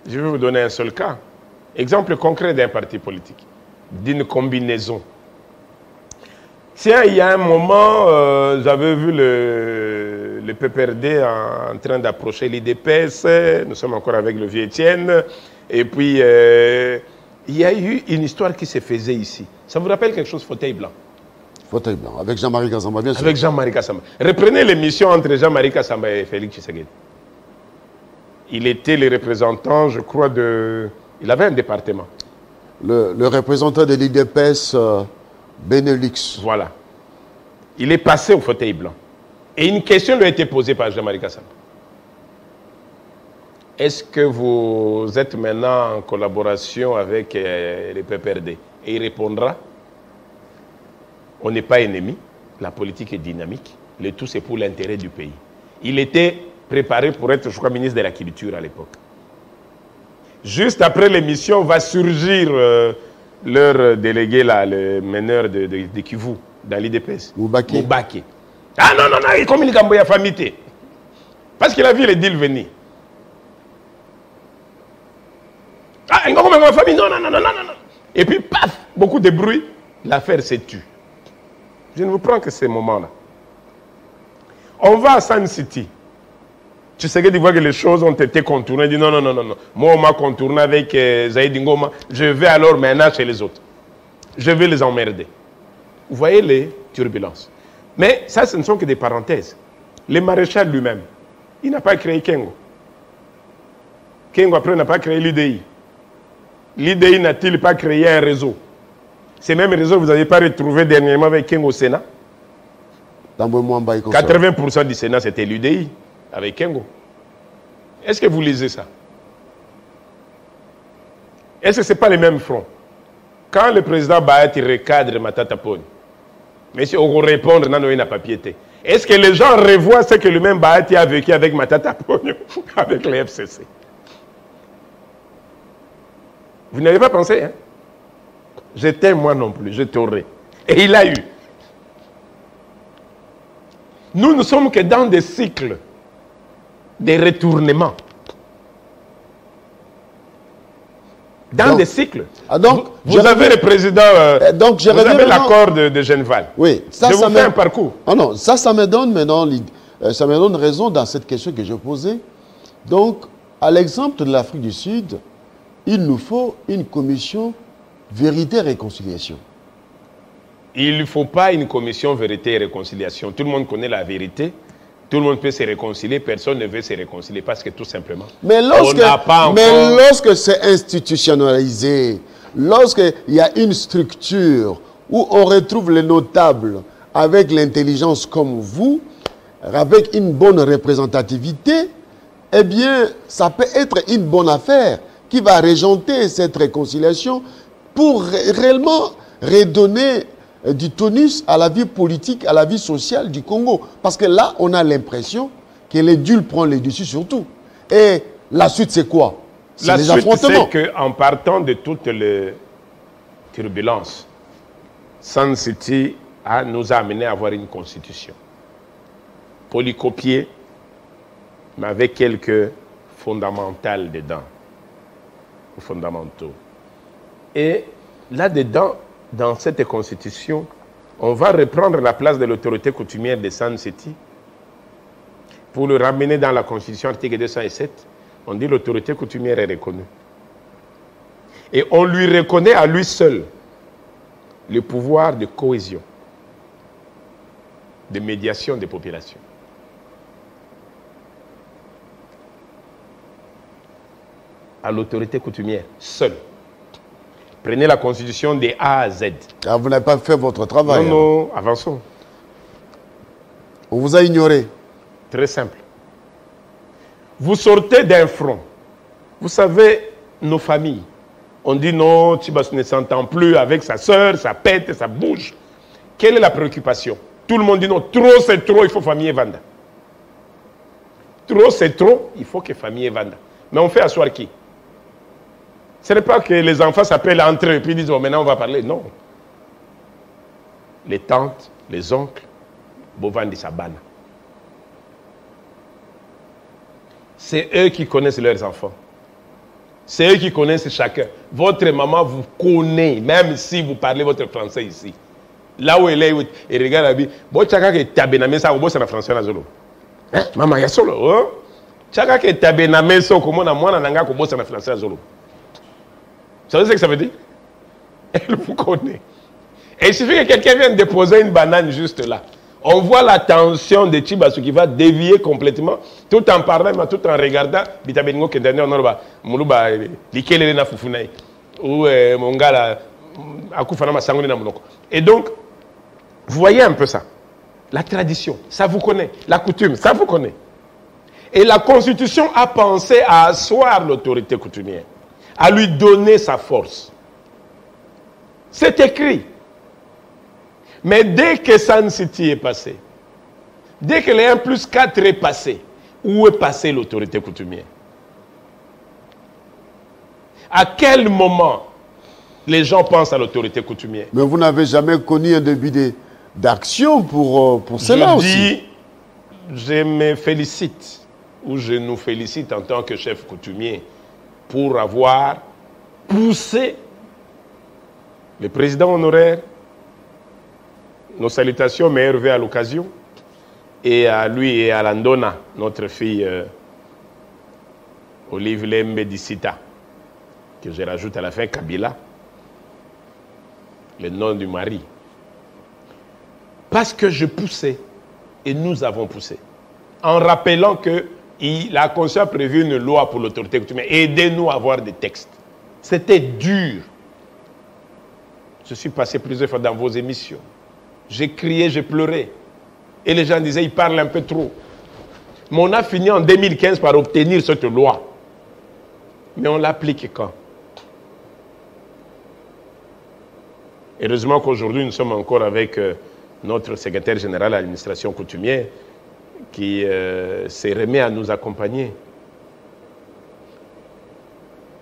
Je vais vous donner un seul cas. Exemple concret d'un parti politique, d'une combinaison. Tiens, il y a un moment, j'avais vu le PPRD en train d'approcher l'IDPS. Nous sommes encore avec le vieux Étienne. Et puis, il y a eu une histoire qui se faisait ici. Ça vous rappelle quelque chose, Fauteuil Blanc? Fauteuil Blanc, avec Jean-Marie Kassamba, bien sûr. Avec Jean-Marie Kassamba. Reprenez l'émission entre Jean-Marie Kassamba et Félix Tshisekedi. Il était le représentant, je crois, de... Il avait un département. Le représentant de l'IDPS Benelux. Voilà. Il est passé au fauteuil blanc. Et une question lui a été posée par Jean-Marie Kassamba. Est-ce que vous êtes maintenant en collaboration avec les PPRD? Et il répondra, on n'est pas ennemis, la politique est dynamique, le tout c'est pour l'intérêt du pays. Il était préparé pour être, je crois, ministre de la Culture à l'époque. Juste après l'émission, va surgir leur délégué, là, le meneur de Kivu, dans l'IDPS. Moubaki. Ah non, non, non, il communique en Boya famille. Parce qu'il a vu les deals venir. Ah, il communique en famille, non, non, non, non, non, non. Et puis, paf, beaucoup de bruit, l'affaire s'est tue. Je ne vous prends que ces moments-là. On va à Sun City. Tu sais que les choses ont été contournées. Il dit non, non, non, non, non. Moi, on m'a contourné avec Zaïd Ngoma. Je vais alors maintenant chez les autres. Je vais les emmerder. Vous voyez les turbulence. Mais ça, ce ne sont que des parenthèses. Le maréchal lui-même, il n'a pas créé Kengo. Kengo, après, n'a pas créé l'UDI. L'UDI n'a-t-il pas créé un réseau? Ces mêmes réseaux, vous n'avez pas retrouvé dernièrement avec Kengo au Sénat? 80% du Sénat, c'était l'UDI, avec Kengo. Est-ce que vous lisez ça? Est-ce que ce n'est pas les mêmes fronts? Quand le président Bahati recadre Matata Pony, mais si on répond, non, il n'a pas piété. Est-ce que les gens revoient ce que lui-même Bahati a vécu avec Matata Pony, avec les FCC? Vous n'avez pas pensé, hein? J'étais moi non plus, je t'aurais. Et il a eu. Nous ne sommes que dans des cycles, des retournements. Dans des cycles. Vous avez le président, vous avez l'accord de Genval. Oui, ça, je vous fais un parcours. Ah non, ça me donne maintenant, ça me donne raison dans cette question que je posais. Donc, à l'exemple de l'Afrique du Sud, il nous faut une commission vérité et réconciliation. Il ne faut pas une commission vérité et réconciliation. Tout le monde connaît la vérité. Tout le monde peut se réconcilier. Personne ne veut se réconcilier parce que tout simplement, mais lorsque c'est institutionnalisé, lorsqu'il y a une structure où on retrouve les notables avec l'intelligence comme vous, avec une bonne représentativité, eh bien, ça peut être une bonne affaire qui va régenter cette réconciliation pour réellement redonner du tonus à la vie politique, à la vie sociale du Congo. Parce que là, on a l'impression que les dulles prennent les dessus sur tout. Et la suite, c'est quoi? La suite, c'est qu'en partant de toutes les turbulences, Sun City nous a amené à avoir une constitution polycopiée, mais avec quelques fondamentales dedans, fondamentaux. Et là-dedans, dans cette constitution, on va reprendre la place de l'autorité coutumière de Sun City pour le ramener dans la constitution article 207. On dit l'autorité coutumière est reconnue. Et on lui reconnaît à lui seul le pouvoir de cohésion, de médiation des populations. À l'autorité coutumière, seule. Prenez la constitution de A à Z. Ah, vous n'avez pas fait votre travail. Non, non, avançons. On vous a ignoré. Très simple. Vous sortez d'un front. Vous savez, nos familles, on dit non, Tshibas ne s'entend plus avec sa soeur, ça pète, ça bouge. Quelle est la préoccupation? Tout le monde dit non, trop c'est trop, il faut famille Vanda. Trop c'est trop, il faut que famille Vanda. Mais on fait asseoir qui? Ce n'est pas que les enfants s'appellent entre eux et puis disent oh, maintenant on va parler. Non. Les tantes, les oncles, Bovandi Sabana. C'est eux qui connaissent leurs enfants. C'est eux qui connaissent chacun. Votre maman vous connaît, même si vous parlez votre français ici. Là où elle est, et regarde la vie. Bon, chacun qui est tabenamé ça, vous en français là solo. Maman, il y a solo. Chacun qui est tabenamé ça, comme on a moins d'anga, comme vous en français là solo. Vous savez ce que ça veut dire? Elle vous connaît. Et il suffit que quelqu'un vienne déposer une banane juste là. On voit la tension de Tshibas qui va dévier complètement, tout en parlant, mais tout en regardant. Et donc, vous voyez un peu ça. La tradition, ça vous connaît. La coutume, ça vous connaît. Et la Constitution a pensé à asseoir l'autorité coutumière, à lui donner sa force. C'est écrit. Mais dès que Sun City est passé, dès que le 1+4 est passé, où est passée l'autorité coutumière? À quel moment les gens pensent à l'autorité coutumière? Mais vous n'avez jamais connu un début d'action pour cela aussi. Je me félicite, ou je nous félicite en tant que chef coutumier, pour avoir poussé le président honoraire. Nos salutations, mais Hervé à l'occasion, et à lui et à Landona, notre fille Olive Lembe Dissita, que je rajoute à la fin Kabila, le nom du mari. Parce que je poussais et nous avons poussé. En rappelant que la Constitution a prévu une loi pour l'autorité coutumière. Aidez-nous à avoir des textes. C'était dur. Je suis passé plusieurs fois dans vos émissions. J'ai crié, j'ai pleuré. Et les gens disaient, il parle un peu trop. Mais on a fini en 2015 par obtenir cette loi. Mais on l'applique quand? Heureusement qu'aujourd'hui, nous sommes encore avec notre secrétaire général à l'administration coutumière qui s'est remis à nous accompagner.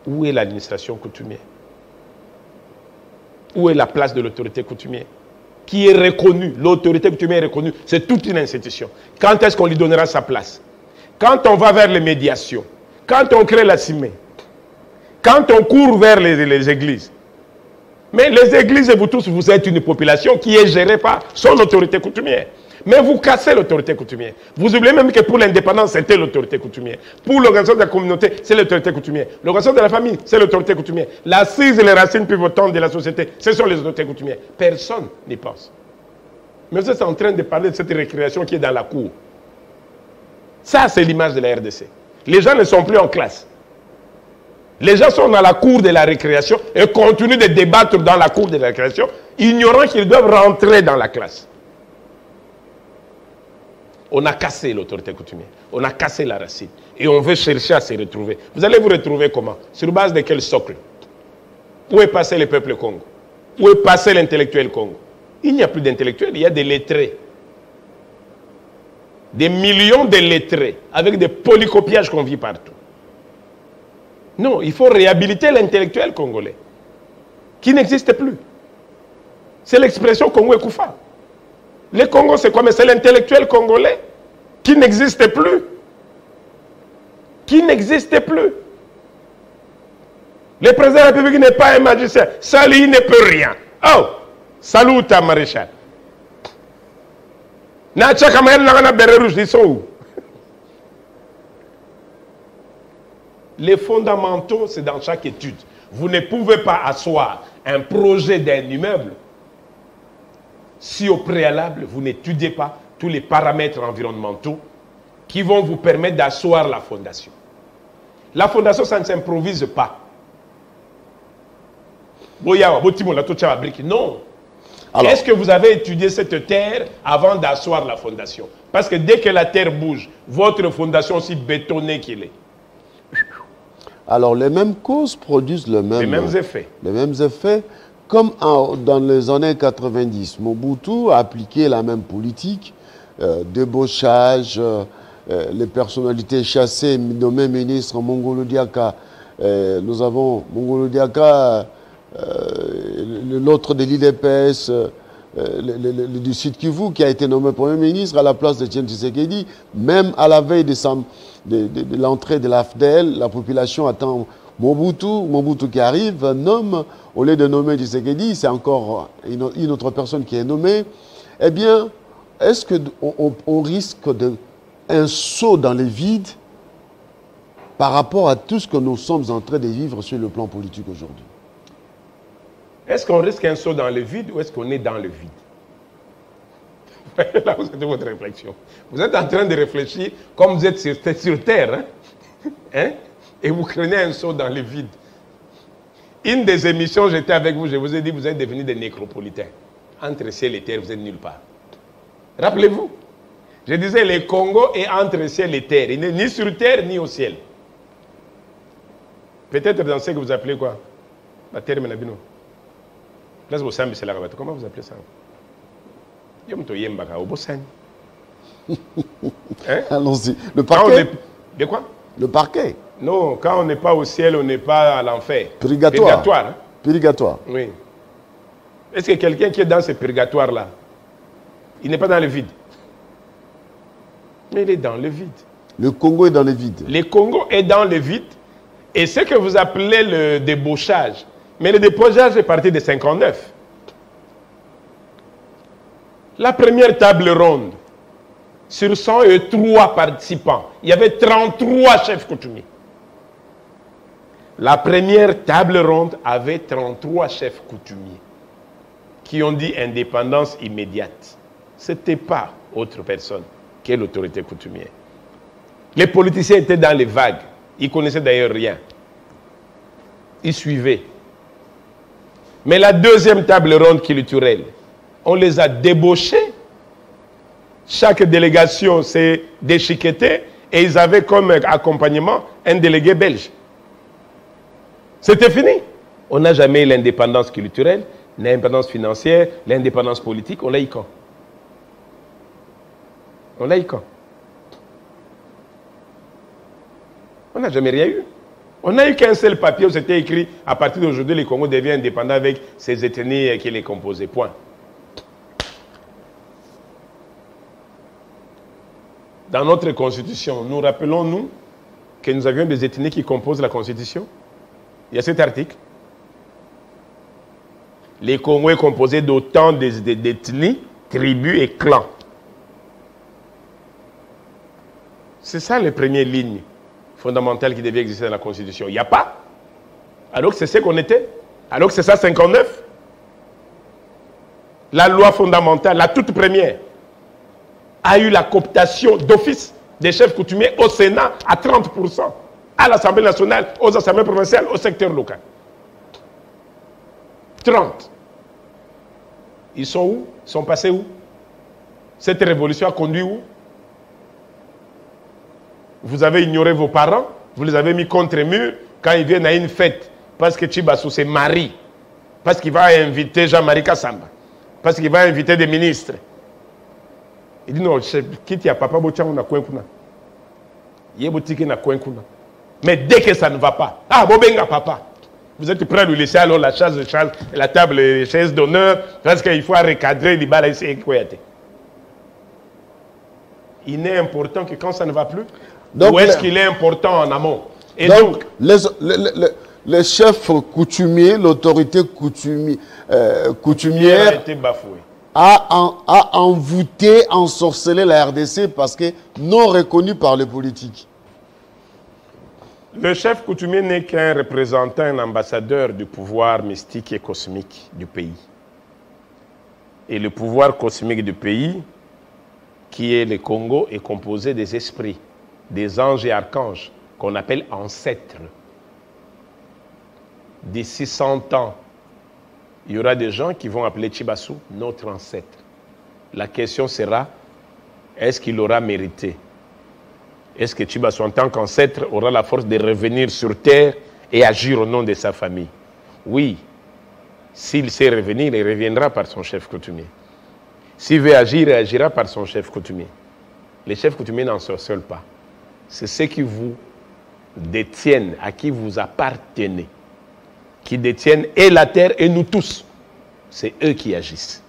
Où est l'administration coutumière? Où est la place de l'autorité coutumière? Qui est reconnue? L'autorité coutumière est reconnue. C'est toute une institution. Quand est-ce qu'on lui donnera sa place? Quand on va vers les médiations, quand on crée la CIME, quand on court vers les églises. Mais les églises et vous tous, vous êtes une population qui est gérée par son autorité coutumière. Mais vous cassez l'autorité coutumière. Vous oubliez même que pour l'indépendance, c'était l'autorité coutumière. Pour l'organisation de la communauté, c'est l'autorité coutumière. L'organisation de la famille, c'est l'autorité coutumière. L'assise et les racines pivotantes de la société, ce sont les autorités coutumières. Personne n'y pense. Mais vous êtes en train de parler de cette récréation qui est dans la cour. Ça, c'est l'image de la RDC. Les gens ne sont plus en classe. Les gens sont dans la cour de la récréation et continuent de débattre dans la cour de la récréation, ignorant qu'ils doivent rentrer dans la classe. On a cassé l'autorité coutumière. On a cassé la racine. Et on veut chercher à se retrouver. Vous allez vous retrouver comment? Sur base de quel socle? Où est passé le peuple Congo? Où est passé l'intellectuel Congo? Il n'y a plus d'intellectuels, il y a des lettrés. Des millions de lettrés, avec des polycopiages qu'on vit partout. Non, il faut réhabiliter l'intellectuel congolais, qui n'existe plus. C'est l'expression Congo et Koufa. Le Congo, c'est quoi? Mais c'est l'intellectuel congolais qui n'existe plus. Qui n'existe plus. Le président de la République n'est pas un magicien. Seul, il ne peut rien. Oh, salut ta maréchal. Ils sont où? Les fondamentaux, c'est dans chaque étude. Vous ne pouvez pas asseoir un projet d'un immeuble si au préalable, vous n'étudiez pas tous les paramètres environnementaux qui vont vous permettre d'asseoir la fondation. La fondation, ça ne s'improvise pas. Non. Est-ce que vous avez étudié cette terre avant d'asseoir la fondation? Parce que dès que la terre bouge, votre fondation aussi bétonnée qu'il est. Alors, les mêmes causes produisent les mêmes effets. Les mêmes effets. Comme dans les années 90, Mobutu a appliqué la même politique, débauchage, les personnalités chassées, nommées ministres, Mongolo Diaka. Nous avons Mongolo Diaka, l'autre de l'IDPS, du Sud Kivu, qui a été nommé Premier ministre à la place de Etienne Tshisekedi. Même à la veille de l'entrée de l'AFDEL, la population attend Mobutu qui arrive, nomme, au lieu de nommer Tshisekedi, c'est encore une autre personne qui est nommée. Eh bien, est-ce qu'on risque un saut dans les vides par rapport à tout ce que nous sommes en train de vivre sur le plan politique aujourd'hui? Est-ce qu'on risque un saut dans le vide ou est-ce qu'on est dans le vide? Là, vous êtes de votre réflexion. Vous êtes en train de réfléchir comme vous êtes sur terre. Hein? Hein? Et vous craignez un saut dans le vide. Une des émissions, j'étais avec vous, je vous ai dit, vous êtes devenus des nécropolitains. Entre ciel et terre, vous êtes nulle part. Rappelez-vous. Je disais, le Congo est entre ciel et terre. Il n'est ni sur terre, ni au ciel. Peut-être dans ce que vous appelez quoi? La terre Menabino. Comment vous appelez ça? Hein? Allons-y. Le parquet. De quoi? Le parquet. Non, quand on n'est pas au ciel, on n'est pas à l'enfer. Purgatoire. Purgatoire. Hein? Purgatoire. Oui. Est-ce que quelqu'un qui est dans ce purgatoire-là, il n'est pas dans le vide? Mais il est dans le vide. Le Congo est dans le vide. Le Congo est dans le vide. Et ce que vous appelez le débauchage, mais le débauchage est parti de 59. La première table ronde, sur 103 participants, il y avait 33 chefs coutumiers. La première table ronde avait 33 chefs coutumiers qui ont dit indépendance immédiate. Ce n'était pas autre personne que l'autorité coutumière. Les politiciens étaient dans les vagues. Ils ne connaissaient d'ailleurs rien. Ils suivaient. Mais la deuxième table ronde culturelle, on les a débauchés. Chaque délégation s'est déchiquetée et ils avaient comme accompagnement un délégué belge. C'était fini. On n'a jamais eu l'indépendance culturelle, l'indépendance financière, l'indépendance politique. On l'a eu quand? On l'a eu quand? On n'a jamais rien eu. On n'a eu qu'un seul papier où c'était écrit à partir d'aujourd'hui, le Congo devient indépendant avec ses ethnies qui les composaient. Point. Dans notre constitution, nous rappelons-nous que nous avions des ethnies qui composent la constitution. Il y a cet article. Les Congos est composé d'autant d'ethnies, tribus et clans. C'est ça les premières lignes fondamentales qui devaient exister dans la Constitution. Il n'y a pas. Alors que c'est ce qu'on était. Alors que c'est ça 59. La loi fondamentale, la toute première, a eu la cooptation d'office des chefs coutumiers au Sénat à 30%, à l'Assemblée nationale, aux assemblées provinciales, au secteur local. 30. Ils sont où? Ils sont passés où? Cette révolution a conduit où? Vous avez ignoré vos parents, vous les avez mis contre mur quand ils viennent à une fête, parce que Tchibassou se marie, parce qu'il va inviter Jean-Marie Kassamba, parce qu'il va inviter des ministres. Il dit non, quitte ya papa bocha na kwenkuna. Yebotiki na kwenkuna. Mais dès que ça ne va pas, ah bobenga papa. Vous êtes prêt à lui laisser alors la chaise de Charles, la table, les chaises d'honneur, parce qu'il faut recadrer les balles ici. Il n'est important que quand ça ne va plus. Donc, ou est-ce qu'il est important en amont? Et donc les chefs coutumiers, l'autorité coutumière a été bafouée. A envoûté, ensorcelé la RDC parce que non reconnu par les politiques. Le chef coutumier n'est qu'un représentant, un ambassadeur du pouvoir mystique et cosmique du pays. Et le pouvoir cosmique du pays, qui est le Congo, est composé des esprits, des anges et archanges, qu'on appelle ancêtres. D'ici 100 ans, il y aura des gens qui vont appeler Tchibassou notre ancêtre. La question sera, est-ce qu'il aura mérité? Est-ce que Tchibassou, en tant qu'ancêtre, aura la force de revenir sur terre et agir au nom de sa famille? Oui. S'il sait revenir, il reviendra par son chef coutumier. S'il veut agir, il agira par son chef coutumier. Les chefs coutumiers n'en sortent pas. C'est ceux qui vous détiennent, à qui vous appartenez, qui détiennent et la terre et nous tous. C'est eux qui agissent.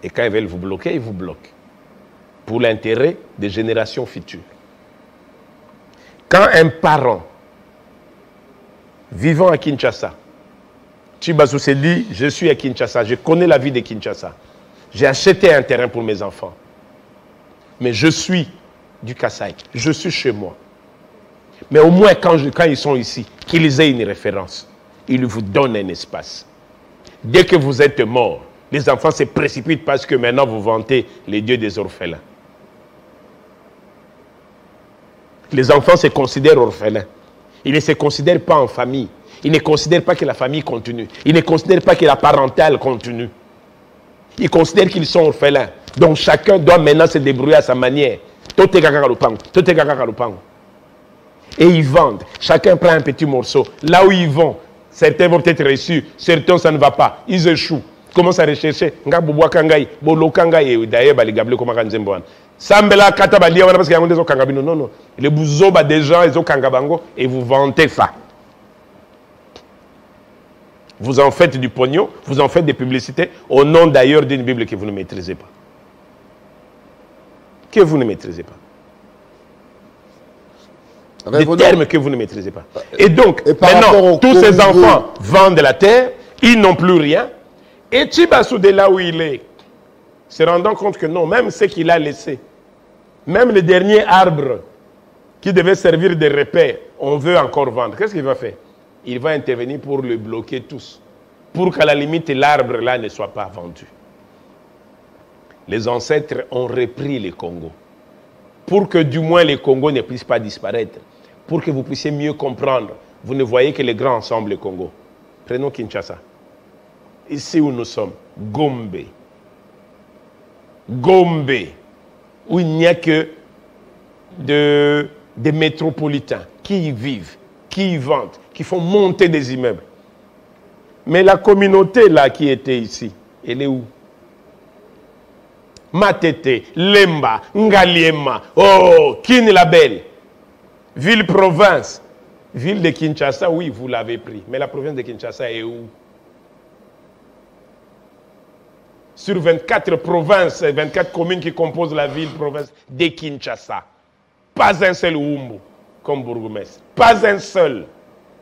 Et quand ils veulent vous bloquer, ils vous bloquent. Pour l'intérêt des générations futures. Quand un parent vivant à Kinshasa, Tchibassou se dit, je suis à Kinshasa, je connais la vie de Kinshasa. J'ai acheté un terrain pour mes enfants. Mais je suis du Kasaï, je suis chez moi. Mais au moins quand ils sont ici, qu'ils aient une référence. Ils vous donnent un espace. Dès que vous êtes mort, les enfants se précipitent parce que maintenant vous vantez les dieux des orphelins. Les enfants se considèrent orphelins. Ils ne se considèrent pas en famille. Ils ne considèrent pas que la famille continue. Ils ne considèrent pas que la parentale continue. Ils considèrent qu'ils sont orphelins. Donc chacun doit maintenant se débrouiller à sa manière. Et ils vendent. Chacun prend un petit morceau. Là où ils vont, certains vont peut-être réussir, certains ça ne va pas. Ils échouent. Commencent à rechercher. Sambela kata balia wana parce qu'il y a des okangabino. Non, non. Les bouzoba des gens, ils ont kangabango et vous vantez ça. Vous en faites du pognon, vous en faites des publicités au nom d'ailleurs d'une Bible que vous ne maîtrisez pas. Que vous ne maîtrisez pas. Des termes que vous ne maîtrisez pas. Et donc, maintenant, tous ces enfants vendent la terre, ils n'ont plus rien. Et Tchibassou, de là où il est, se rendant compte que non, même ce qu'il a laissé, même les derniers arbres qui devaient servir de repère, on veut encore vendre. Qu'est-ce qu'il va faire? Il va intervenir pour le bloquer tous. Pour qu'à la limite, l'arbre là ne soit pas vendu. les ancêtres ont repris les Congos. Pour que du moins les Congos ne puissent pas disparaître. Pour que vous puissiez mieux comprendre. Vous ne voyez que les grands ensembles, les Congos. Prenons Kinshasa. Ici où nous sommes, Gombe. Gombe, où il n'y a que des métropolitains qui y vivent, qui y vendent, qui font monter des immeubles. Mais la communauté là qui était ici, elle est où? Matete, Lemba, Ngaliema, oh, Kinilabel, ville-province. Ville de Kinshasa, oui, vous l'avez pris. Mais la province de Kinshasa est où? Sur 24 provinces, 24 communes qui composent la ville-province de Kinshasa. Pas un seul Oumbu comme bourgmestre. Pas un seul.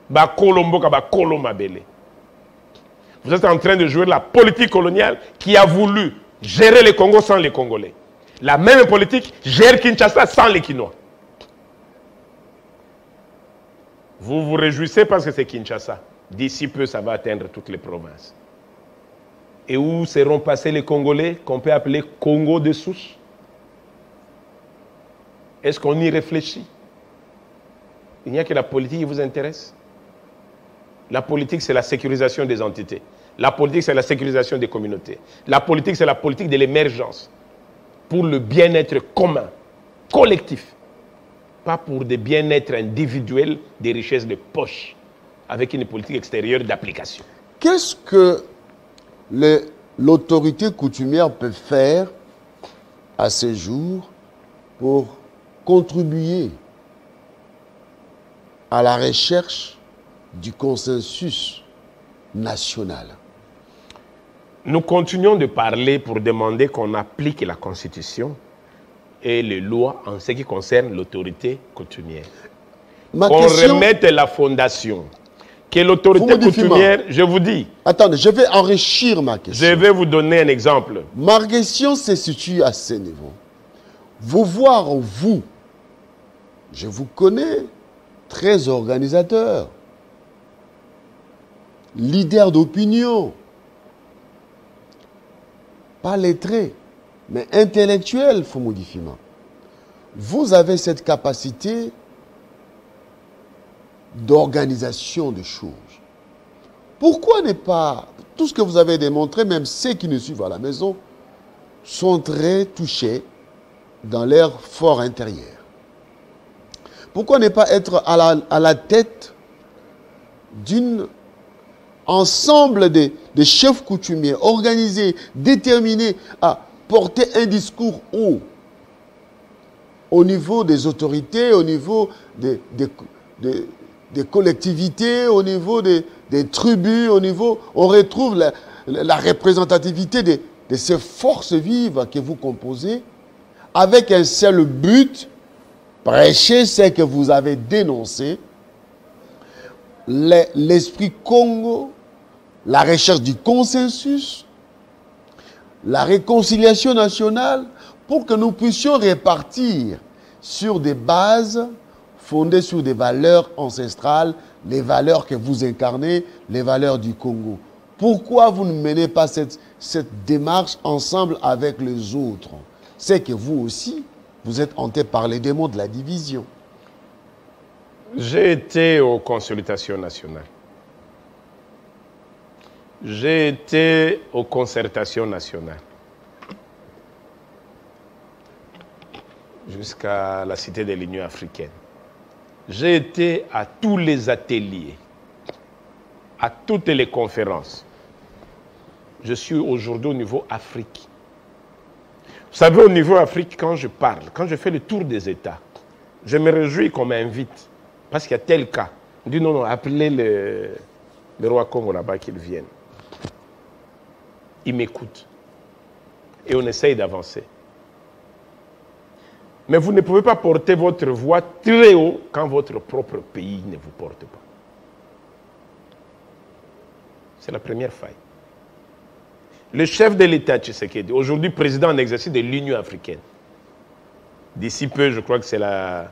Ba Kolombo, ba Kolomabele. Vous êtes en train de jouer la politique coloniale qui a voulu gérer les Congos sans les Congolais. La même politique gère Kinshasa sans les Kinois. Vous vous réjouissez parce que c'est Kinshasa. D'ici peu, ça va atteindre toutes les provinces. Et où seront passés les Congolais, qu'on peut appeler Congo de souche? Est-ce qu'on y réfléchit? Il n'y a que la politique qui vous intéresse. La politique, c'est la sécurisation des entités. La politique, c'est la sécurisation des communautés. La politique, c'est la politique de l'émergence. Pour le bien-être commun, collectif. Pas pour des bien-être individuels, des richesses de poche, avec une politique extérieure d'application. Qu'est-ce que l'autorité coutumière peut faire à ce jour pour contribuer à la recherche du consensus national? Nous continuons de parler pour demander qu'on applique la Constitution et les lois en ce qui concerne l'autorité coutumière. Qu'on remette la fondation. Que l'autorité coutumière, je vous dis... Attendez, je vais enrichir ma question. Je vais vous donner un exemple. Ma question se situe à ce niveau. Vous voir, vous, je vous connais, très organisateur, leader d'opinion, pas lettré, mais intellectuel, Foumoudi Fima. Vous avez cette capacité d'organisation des choses. Pourquoi ne pas... Tout ce que vous avez démontré, même ceux qui nous suivent à la maison, sont très touchés dans leur fort intérieur. Pourquoi ne pas être à la tête d'un ensemble de chefs coutumiers, organisés, déterminés à porter un discours haut au niveau des autorités, au niveau des collectivités, au niveau des tribus, au niveau... On retrouve la représentativité de ces forces vives que vous composez avec un seul but, prêcher ce que vous avez dénoncé, l'esprit Congo, la recherche du consensus, la réconciliation nationale, pour que nous puissions répartir sur des bases fondées sur des valeurs ancestrales, les valeurs que vous incarnez, les valeurs du Congo. Pourquoi vous ne menez pas cette démarche ensemble avec les autres? C'est que vous aussi, vous êtes hanté par les démons de la division. J'ai été aux consultations nationales. J'ai été aux concertations nationales. Jusqu'à la cité de l'Union africaine. J'ai été à tous les ateliers, à toutes les conférences. Je suis aujourd'hui au niveau Afrique. Vous savez, au niveau Afrique, quand je parle, quand je fais le tour des États, je me réjouis qu'on m'invite. Parce qu'il y a tel cas. On dit non, appelez le roi Congo là-bas qu'il vienne. Il m'écoute. Et on essaye d'avancer. Mais vous ne pouvez pas porter votre voix très haut quand votre propre pays ne vous porte pas. C'est la première faille. Le chef de l'État, Tshisekedi, aujourd'hui président en exercice de l'Union africaine. D'ici peu, je crois que c'est la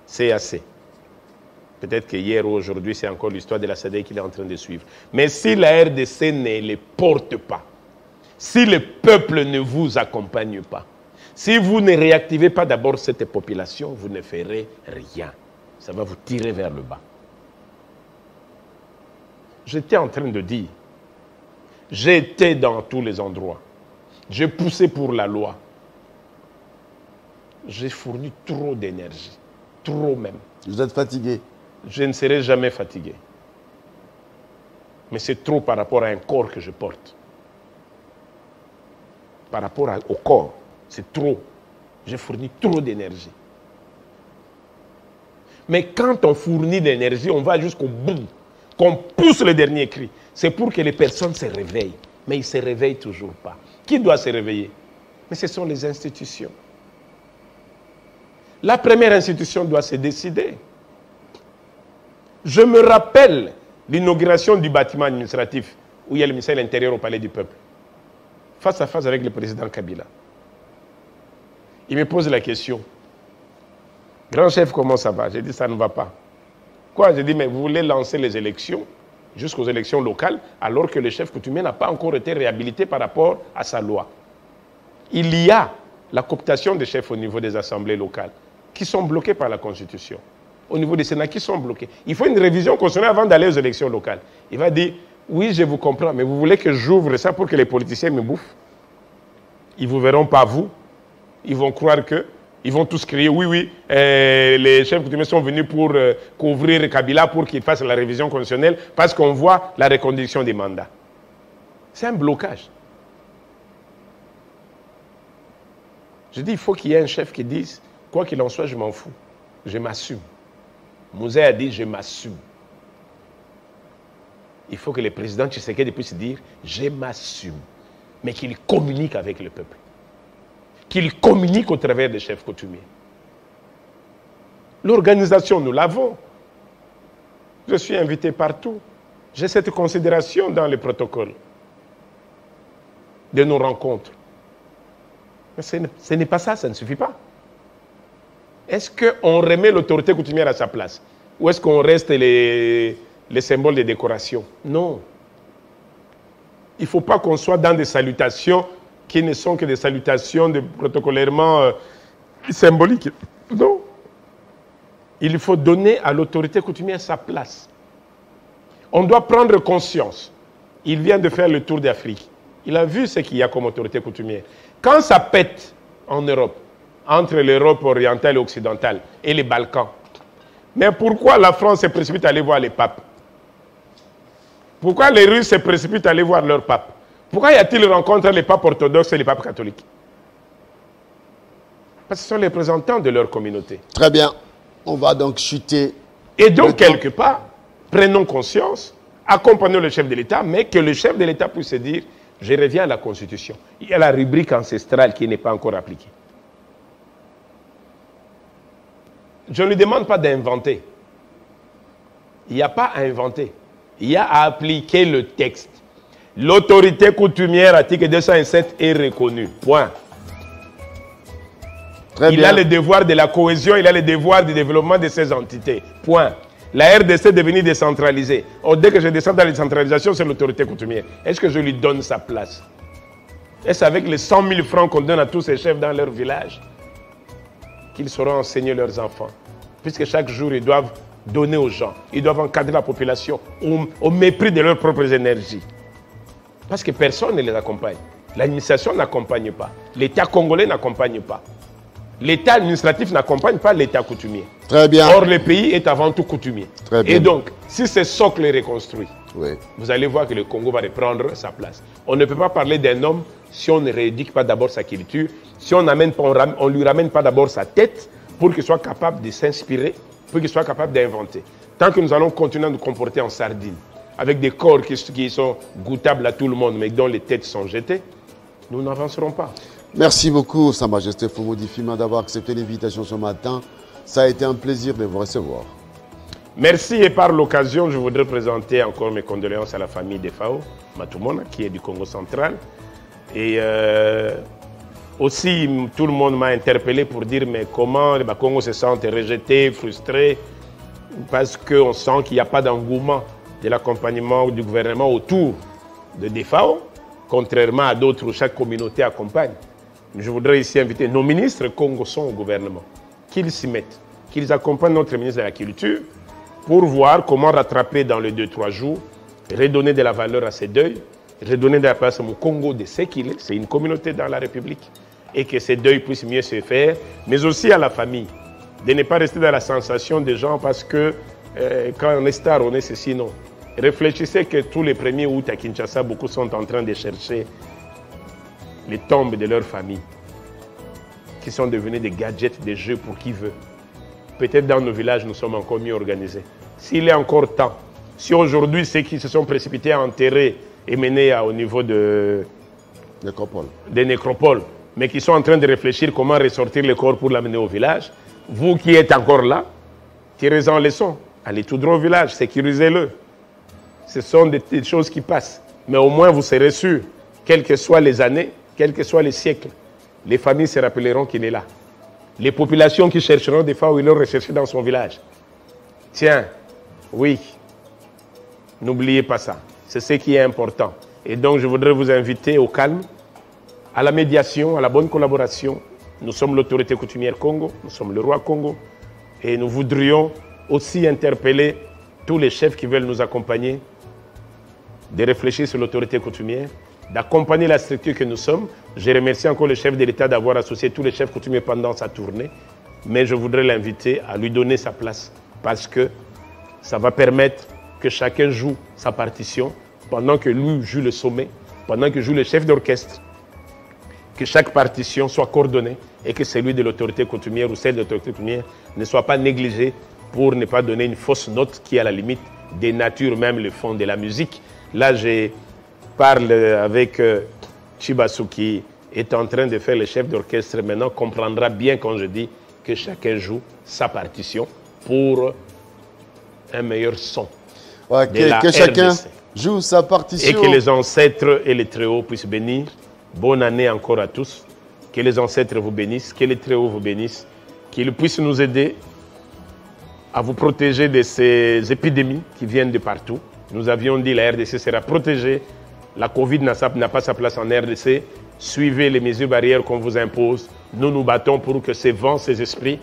CAC. Peut-être que hier ou aujourd'hui, c'est encore l'histoire de la SADC qu'il est en train de suivre. Mais si la RDC ne les porte pas, Si le peuple ne vous accompagne pas, si vous ne réactivez pas d'abord cette population, vous ne ferez rien. Ça va vous tirer vers le bas. J'étais en train de dire, j'étais dans tous les endroits. J'ai poussé pour la loi. J'ai fourni trop d'énergie. Trop même. Vous êtes fatigué? Je ne serai jamais fatigué. Mais c'est trop par rapport à un corps que je porte. Par rapport au corps, c'est trop. J'ai fourni trop d'énergie. Mais quand on fournit de l'énergie, on va jusqu'au bout. Qu'on pousse le dernier cri. C'est pour que les personnes se réveillent. Mais ils ne se réveillent toujours pas. Qui doit se réveiller? Mais ce sont les institutions. La première institution doit se décider. Je me rappelle l'inauguration du bâtiment administratif où il y a le ministère de l'Intérieur au Palais du Peuple. Face à face avec le président Kabila. Il me pose la question. Grand chef, comment ça va? J'ai dit, ça ne va pas. Quoi? J'ai dit, mais vous voulez lancer les élections jusqu'aux élections locales alors que le chef coutumier n'a pas encore été réhabilité par rapport à sa loi. Il y a la cooptation des chefs au niveau des assemblées locales qui sont bloqués par la Constitution. Au niveau des Sénats qui sont bloqués. Il faut une révision constitutionnelle avant d'aller aux élections locales. Il va dire, oui, je vous comprends, mais vous voulez que j'ouvre ça pour que les politiciens me bouffent? Ils ne vous verront pas, vous. Ils vont croire que, ils vont tous crier, oui, oui, les chefs coutumiers sont venus pour couvrir Kabila pour qu'il fasse la révision constitutionnelle parce qu'on voit la reconduction des mandats. C'est un blocage. Je dis, il faut qu'il y ait un chef qui dise, quoi qu'il en soit, je m'en fous. Je m'assume. Mouzé a dit, je m'assume. Il faut que le président Tshisekedi puisse dire, je m'assume. Mais qu'il communique avec le peuple. Qu'il communique au travers des chefs coutumiers. L'organisation, nous l'avons. Je suis invité partout. J'ai cette considération dans les protocoles de nos rencontres. Mais ce n'est pas ça, ça ne suffit pas. Est-ce qu'on remet l'autorité coutumière à sa place? Ou est-ce qu'on reste les symboles de décoration? Non. Il ne faut pas qu'on soit dans des salutations qui ne sont que des salutations protocolairement symboliques. Non. Il faut donner à l'autorité coutumière sa place. On doit prendre conscience. Il vient de faire le tour d'Afrique. Il a vu ce qu'il y a comme autorité coutumière. Quand ça pète en Europe, entre l'Europe orientale et occidentale et les Balkans, mais pourquoi la France se précipite à aller voir les papes? Pourquoi les Russes se précipitent à aller voir leur pape? Pourquoi y a-t-il rencontre entre les papes orthodoxes et les papes catholiques? Parce que ce sont les représentants de leur communauté. Très bien. On va donc chuter. Et donc, quelque part, prenons conscience, accompagnons le chef de l'État, mais que le chef de l'État puisse se dire, je reviens à la Constitution. Il y a la rubrique ancestrale qui n'est pas encore appliquée. Je ne lui demande pas d'inventer. Il n'y a pas à inventer. Il y a à appliquer le texte. L'autorité coutumière, article 207, est reconnue. Point. Il a le devoir de la cohésion, il a le devoir du développement de ces entités. Point. La RDC est devenue décentralisée. Or, dès que je descends dans la décentralisation, c'est l'autorité coutumière. Est-ce que je lui donne sa place? Est-ce avec les 100 000 francs qu'on donne à tous ces chefs dans leur village qu'ils sauront enseigner leurs enfants? Puisque chaque jour, ils doivent donner aux gens. Ils doivent encadrer la population au mépris de leurs propres énergies. Parce que personne ne les accompagne. L'administration n'accompagne pas. L'État congolais n'accompagne pas. L'État administratif n'accompagne pas l'État coutumier. Très bien. Or, le pays est avant tout coutumier. Très bien. Et donc, si ce socle est reconstruit, oui, vous allez voir que le Congo va reprendre sa place. On ne peut pas parler d'un homme si on ne rééduque pas d'abord sa culture, si on ne lui ramène pas d'abord sa tête pour qu'il soit capable de s'inspirer, pour qu'il soit capable d'inventer. Tant que nous allons continuer à nous comporter en sardine, avec des corps qui sont goûtables à tout le monde, mais dont les têtes sont jetées, nous n'avancerons pas. Merci beaucoup, Sa Majesté Fumudi Fima, d'avoir accepté l'invitation ce matin. Ça a été un plaisir de vous recevoir. Merci, et par l'occasion, je voudrais présenter encore mes condoléances à la famille de Fao Matumona, qui est du Congo central. Et aussi, tout le monde m'a interpellé pour dire mais comment le Congo se sent rejeté, frustré, parce qu'on sent qu'il n'y a pas d'engouement de l'accompagnement du gouvernement autour de DFAO. contrairement à d'autres où chaque communauté accompagne. Je voudrais ici inviter nos ministres Congo sont au gouvernement, qu'ils s'y mettent, qu'ils accompagnent notre ministre de la Culture pour voir comment rattraper dans les 2-3 jours, redonner de la valeur à ces deuils, redonner de la place au Congo de ce qu'il est, c'est une communauté dans la République, et que ces deuils puissent mieux se faire, mais aussi à la famille, de ne pas rester dans la sensation des gens parce que quand on est star, on est ceci, non. Réfléchissez que tous les 1er août à Kinshasa, beaucoup sont en train de chercher les tombes de leur famille, qui sont devenus des gadgets, des jeux pour qui veut. Peut-être dans nos villages, nous sommes encore mieux organisés. S'il est encore temps, si aujourd'hui ceux qui se sont précipités à enterrer et mener au niveau des nécropoles, mais qui sont en train de réfléchir comment ressortir le corps pour l'amener au village, vous qui êtes encore là, tirez-en leçon. Allez tout droit au village, sécurisez-le. Ce sont des choses qui passent. Mais au moins, vous serez sûr, quelles que soient les années, quels que soient les siècles, les familles se rappelleront qu'il est là. Les populations qui chercheront des fois où ils l'ont recherché dans son village. Tiens, oui, n'oubliez pas ça. C'est ce qui est important. Et donc, je voudrais vous inviter au calme, à la médiation, à la bonne collaboration. Nous sommes l'autorité coutumière Congo, nous sommes le roi Congo. Et nous voudrions aussi interpeller tous les chefs qui veulent nous accompagner, de réfléchir sur l'autorité coutumière, d'accompagner la structure que nous sommes. Je remercie encore le chef de l'État d'avoir associé tous les chefs coutumiers pendant sa tournée, mais je voudrais l'inviter à lui donner sa place parce que ça va permettre que chacun joue sa partition pendant que lui joue le sommet, pendant que joue le chef d'orchestre, que chaque partition soit coordonnée et que celui de l'autorité coutumière ou celle de l'autorité coutumière ne soit pas négligé pour ne pas donner une fausse note qui, à la limite, dénature même le fond de la musique. Là, je parle avec Chibasu qui est en train de faire le chef d'orchestre maintenant, comprendra bien quand je dis que chacun joue sa partition pour un meilleur son. Ouais, que chacun joue sa partition. Et que les ancêtres et les Très-Hauts puissent bénir. Bonne année encore à tous. Que les ancêtres vous bénissent, que les Très-Hauts vous bénissent, qu'ils puissent nous aider à vous protéger de ces épidémies qui viennent de partout. Nous avions dit que la RDC sera protégée. La Covid n'a pas sa place en RDC. Suivez les mesures barrières qu'on vous impose. Nous nous battons pour que ces vents, ces esprits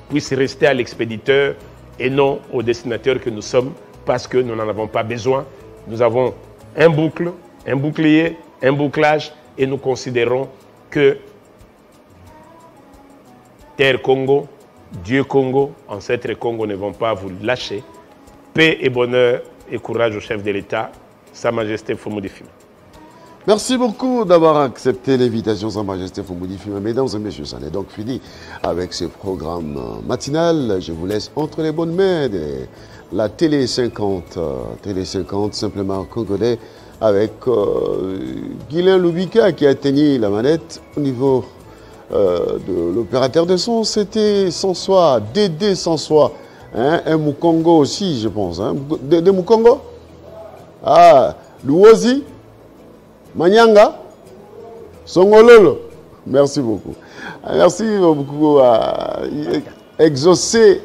puissent rester à l'expéditeur et non au destinataire que nous sommes parce que nous n'en avons pas besoin. Nous avons un boucle, un bouclier, un bouclage et nous considérons que Terre Congo, Dieu Congo, ancêtres Congo ne vont pas vous lâcher. Paix et bonheur et courage au chef de l'État, Sa Majesté Fumudi Fima. Merci beaucoup d'avoir accepté l'invitation, Sa Majesté Fumudi Fima. Mesdames et messieurs, ça n'est donc fini avec ce programme matinal. Je vous laisse entre les bonnes mains de la Télé 50, Télé 50 simplement congolais, avec Guylain Loubika qui a tenu la manette au niveau de l'opérateur de son. C'était Sansois, Dédé Sansois. Hein, un Mukongo aussi, je pense. Hein. De Mukongo. Ah, Louozi, Manyanga, Songololo. Merci beaucoup. Merci beaucoup à exaucer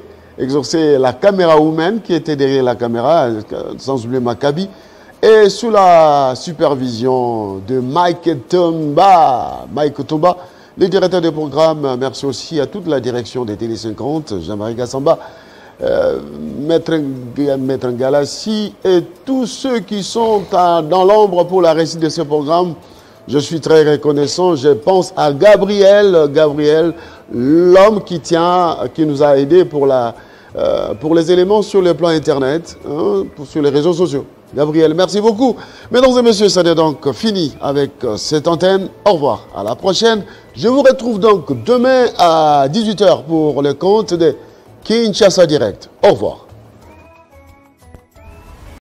la caméra humaine qui était derrière la caméra, sans oublier Maccabi. Et sous la supervision de Mike Tomba, le directeur de programme. Merci aussi à toute la direction des Télé 50, Jean-Marie Gassamba, Maître Ngalassi et tous ceux qui sont dans l'ombre pour la réussite de ce programme. Je suis très reconnaissant. Je pense à Gabriel, l'homme qui nous a aidés pour les éléments sur le plan Internet, hein, sur les réseaux sociaux. Gabriel, merci beaucoup. Mesdames et messieurs, ça est donc fini avec cette antenne. Au revoir, à la prochaine. Je vous retrouve donc demain à 18 h pour le compte de Kinshasa Direct. Au revoir.